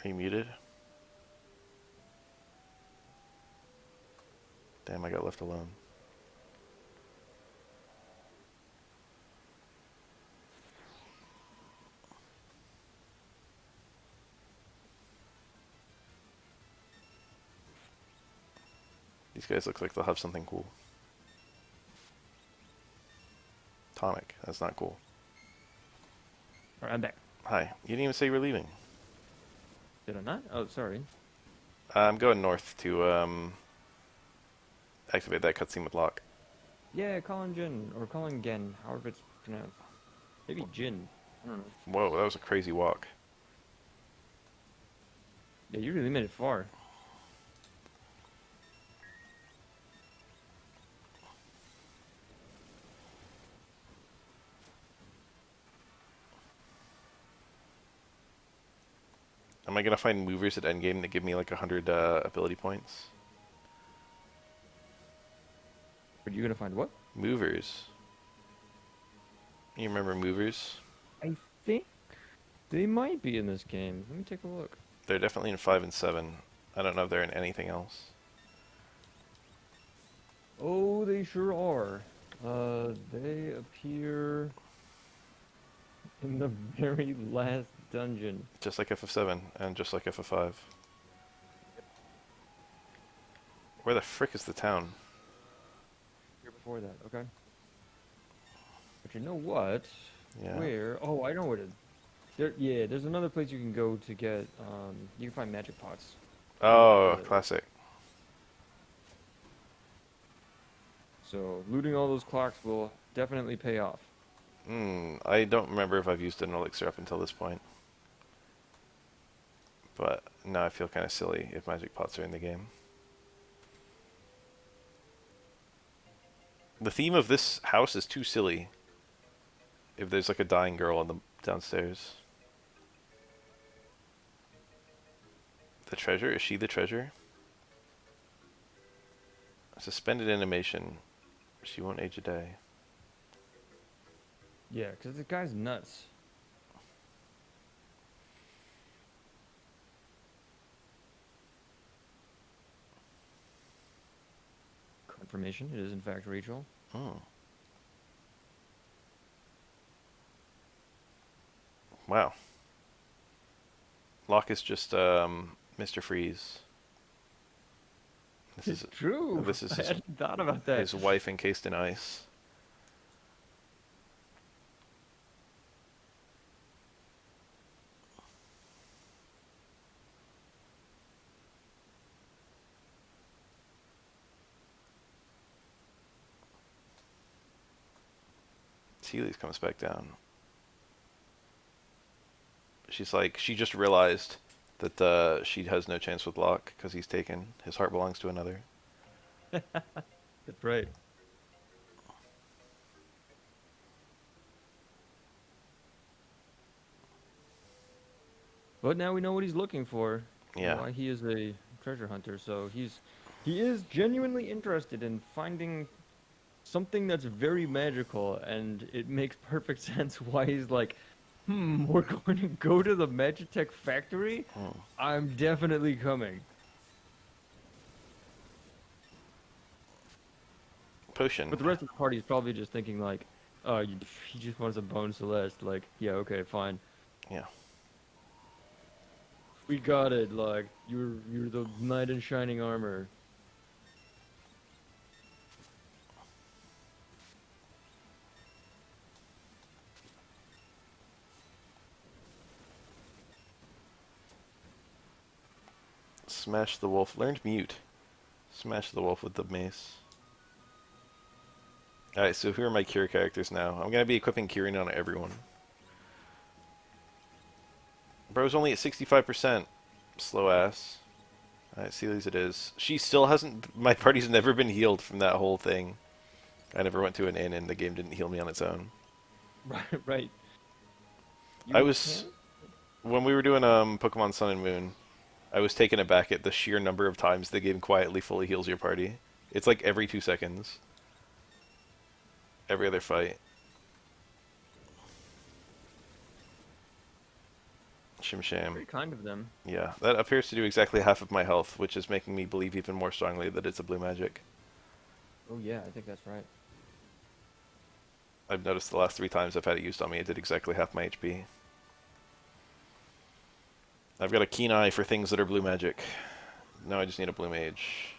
Are you muted? Damn, I got left alone. These guys look like they'll have something cool. Tonic. That's not cool. Alright, I'm back. Hi. You didn't even say you were leaving. Did I not? Oh, sorry. I'm going north to activate that cutscene with Locke. Yeah, Colin Jin, or Colin Gen, however it's pronounced. Maybe Jin. I don't know. Whoa, that was a crazy walk. Yeah, you really made it far. Am I gonna find movers at endgame that give me like 100 ability points? But you're gonna find what? Movers. You remember movers? I think they might be in this game. Let me take a look. They're definitely in 5 and 7. I don't know if they're in anything else. Oh, they sure are. They appear in the very last dungeon. Just like FF7 and just like FF5. Where the frick is the town? Here before that, okay. But you know what? Yeah. Where? Oh, I know what it. Yeah, there's another place you can go to get. You can find magic pots. Oh, classic. So looting all those clocks will definitely pay off. I don't remember if I've used an elixir up until this point. But now I feel kind of silly if magic pots are in the game. The theme of this house is too silly. If there's like a dying girl on the downstairs. The treasure? Is she the treasure? Suspended animation. She won't age a day. Yeah, because the guy's nuts. Confirmation, it is in fact Rachel. Hmm. Wow. Locke is just Mr. Freeze. This is True. this is I his, hadn't thought about that. his wife encased in ice. Seeley's comes back down. She's like, she just realized that she has no chance with Locke because he's taken. His heart belongs to another. That's right. But now we know what he's looking for. Yeah. Why he is a treasure hunter. So he is genuinely interested in finding something that's very magical, and it makes perfect sense why he's like, we're going to go to the Magitech factory? Hmm. I'm definitely coming. Potion. But the rest of the party is probably just thinking like, oh, he just wants a bone Celeste. Like, yeah, okay, fine. Yeah. We got it. Like, you're the knight in shining armor. Smash the wolf. Learned mute. Smash the wolf with the mace. Alright, so who are my cure characters now? I'm going to be equipping curing on everyone. Bro's only at 65%. Slow ass. Alright, Seeley's it is. She still hasn't... My party's never been healed from that whole thing. I never went to an inn and the game didn't heal me on its own. Right, right. I was... When we were doing Pokemon Sun and Moon, I was taken aback at the sheer number of times the game quietly fully heals your party. It's like every 2 seconds. Every other fight. Shim Sham. Very kind of them. Yeah, that appears to do exactly half of my health, which is making me believe even more strongly that it's a blue magic. Oh yeah, I think that's right. I've noticed the last 3 times I've had it used on me, it did exactly half my HP. I've got a keen eye for things that are blue magic. Now I just need a blue mage.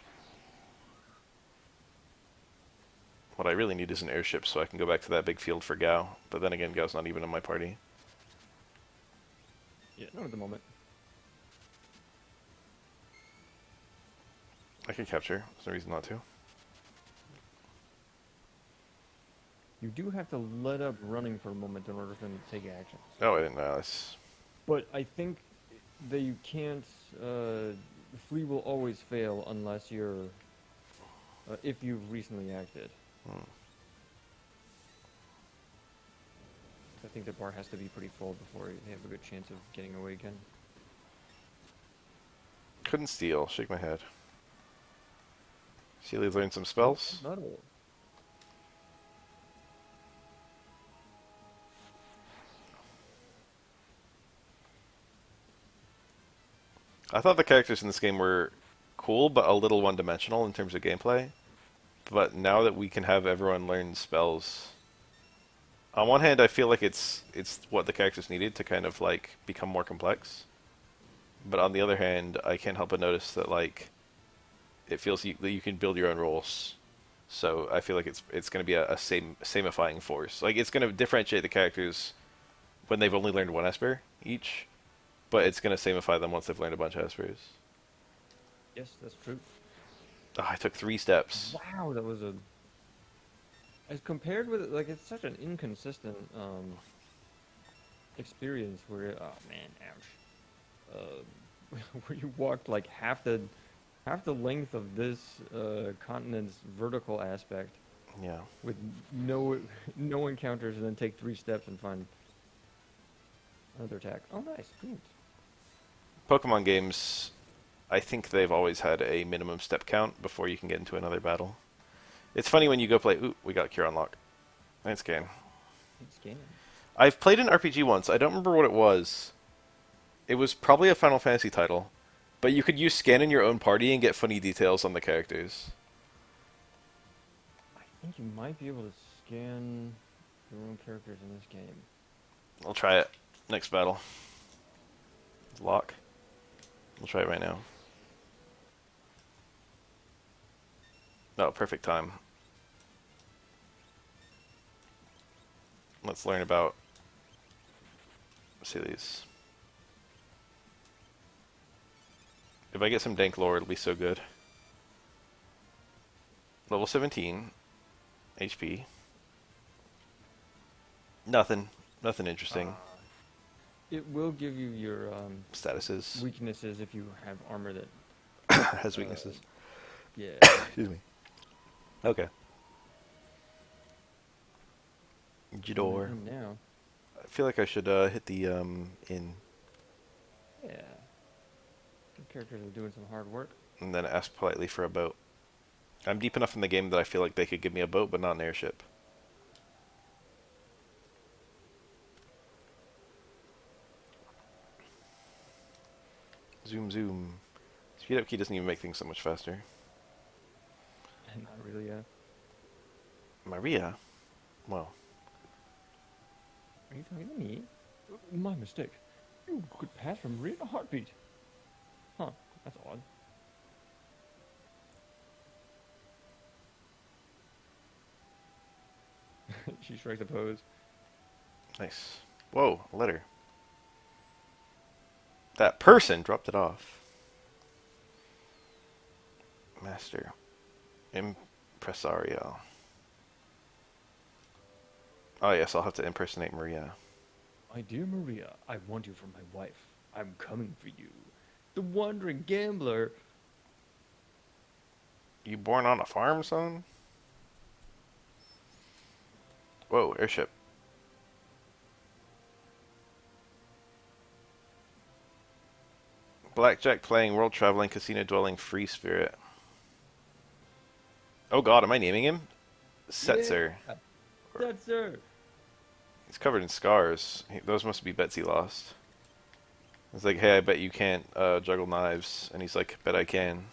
What I really need is an airship so I can go back to that big field for Gao. But then again, Gao's not even in my party. Yeah, not at the moment. I could capture. There's no reason not to. You do have to let up running for a moment in order for them to take action. Oh, I didn't know this. But I think that you can't. Flee will always fail unless you're. If you've recently acted. Hmm. I think the bar has to be pretty full before they have a good chance of getting away again. Couldn't steal. Shake my head. Sealy learned some spells. Not all. I thought the characters in this game were cool, but a little one-dimensional in terms of gameplay. But now that we can have everyone learn spells, on one hand, I feel like it's what the characters needed to kind of like become more complex. But on the other hand, I can't help but notice that like it feels that you can build your own roles. So I feel like it's going to be a samifying force. Like it's going to differentiate the characters when they've only learned one Esper each, but it's going to samify them once they've learned a bunch of Espers. Yes, that's true. Oh, I took 3 steps. Wow, that was a. As compared with like it's such an inconsistent experience where oh man, ouch. Where you walked like half the length of this continent's vertical aspect Yeah. with no encounters and then take 3 steps and find another attack. Oh nice, good. Pokemon games, I think they've always had a minimum step count before you can get into another battle. It's funny when you go play. Ooh, we got Cure Unlock. Nice game. It's game. I've played an RPG once. I don't remember what it was. It was probably a Final Fantasy title, but you could use scan in your own party and get funny details on the characters. I think you might be able to scan your own characters in this game. I'll try it. Next battle. Lock. We'll try it right now. Oh, perfect time. Let's learn about these. If I get some dank lore, it'll be so good. Level 17. HP. Nothing. Nothing interesting. It will give you your Statuses. weaknesses if you have armor that Has weaknesses. yeah. Excuse me. Okay. Jador. Now. I feel like I should hit the in Yeah. Good characters are doing some hard work. and then ask politely for a boat. I'm deep enough in the game that I feel like they could give me a boat, but not an airship. Zoom, zoom. Speed up key doesn't even make things so much faster. Not really, yeah. Maria? Well, Are you talking to me? My mistake. You could pass from Maria in a heartbeat. Huh, that's odd. She strikes a pose. nice. Whoa, a letter. That person dropped it off. Master. Impresario. Oh yes, I'll have to impersonate Maria. My dear Maria, I want you for my wife. I'm coming for you. The wandering gambler. You born on a farm, son? Whoa, airship. Blackjack playing, world traveling, casino dwelling, free spirit. Oh god, am I naming him? Setzer. Yeah, that's her. He's covered in scars. Those must be bets he lost. It's like, hey, I bet you can't juggle knives. And he's like, bet I can.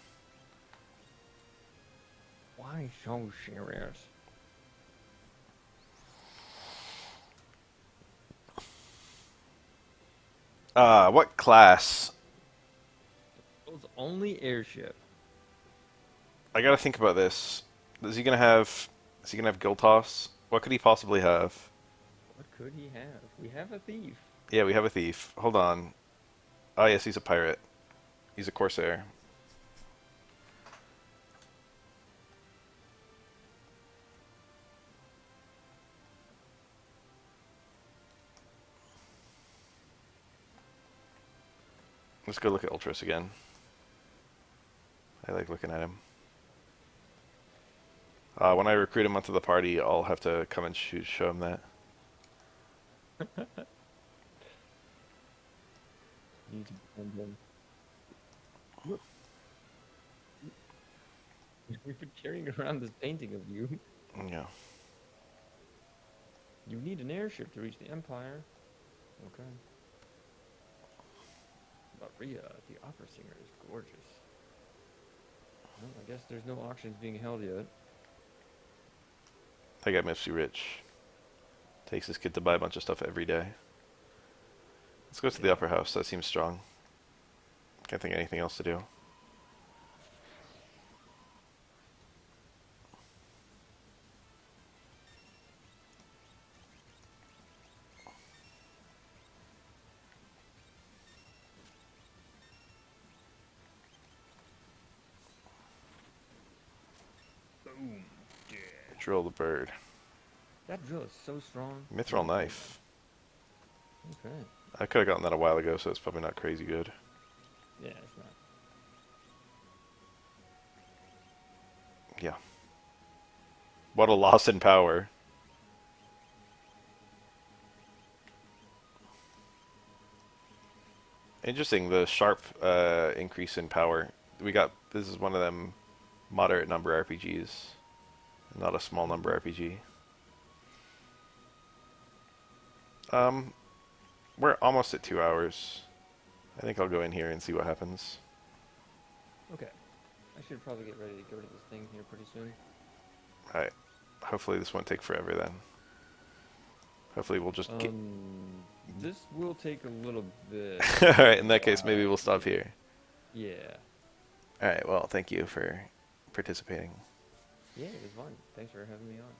Why so serious? What class? It's only airship. I gotta think about this. Is he gonna have Is he gonna have Guild Toss? What could he possibly have? What could he have? We have a thief. Yeah, we have a thief. Hold on. Oh yes, he's a pirate. He's a corsair. Let's go look at Ultras again. I like looking at him. When I recruit him onto the party, I'll have to come and show him that. Need to find him. Look, we've been carrying around this painting of you. Yeah. You need an airship to reach the Empire. Okay. Maria, the opera singer, is gorgeous. Well, I guess there's no auctions being held yet. That guy must be rich. Takes his kid to buy a bunch of stuff every day. Let's go to the upper house. That seems strong. Can't think of anything else to do. Boom. Yeah. Drill the bird. That drill is so strong. Mithril knife. Okay. I could have gotten that a while ago, so it's probably not crazy good. Yeah, it's not. Yeah. What a loss in power. Interesting, the sharp increase in power. This is one of them moderate number RPGs, not a small number RPG. We're almost at 2 hours. I think I'll go in here and see what happens. Okay. I should probably get ready to go to this thing here pretty soon. Alright. Hopefully this won't take forever then. Hopefully we'll just get... This will take a little bit. Alright, in that case maybe we'll stop here. Yeah. Alright, well, thank you for participating. Yeah, it was fun. Thanks for having me on.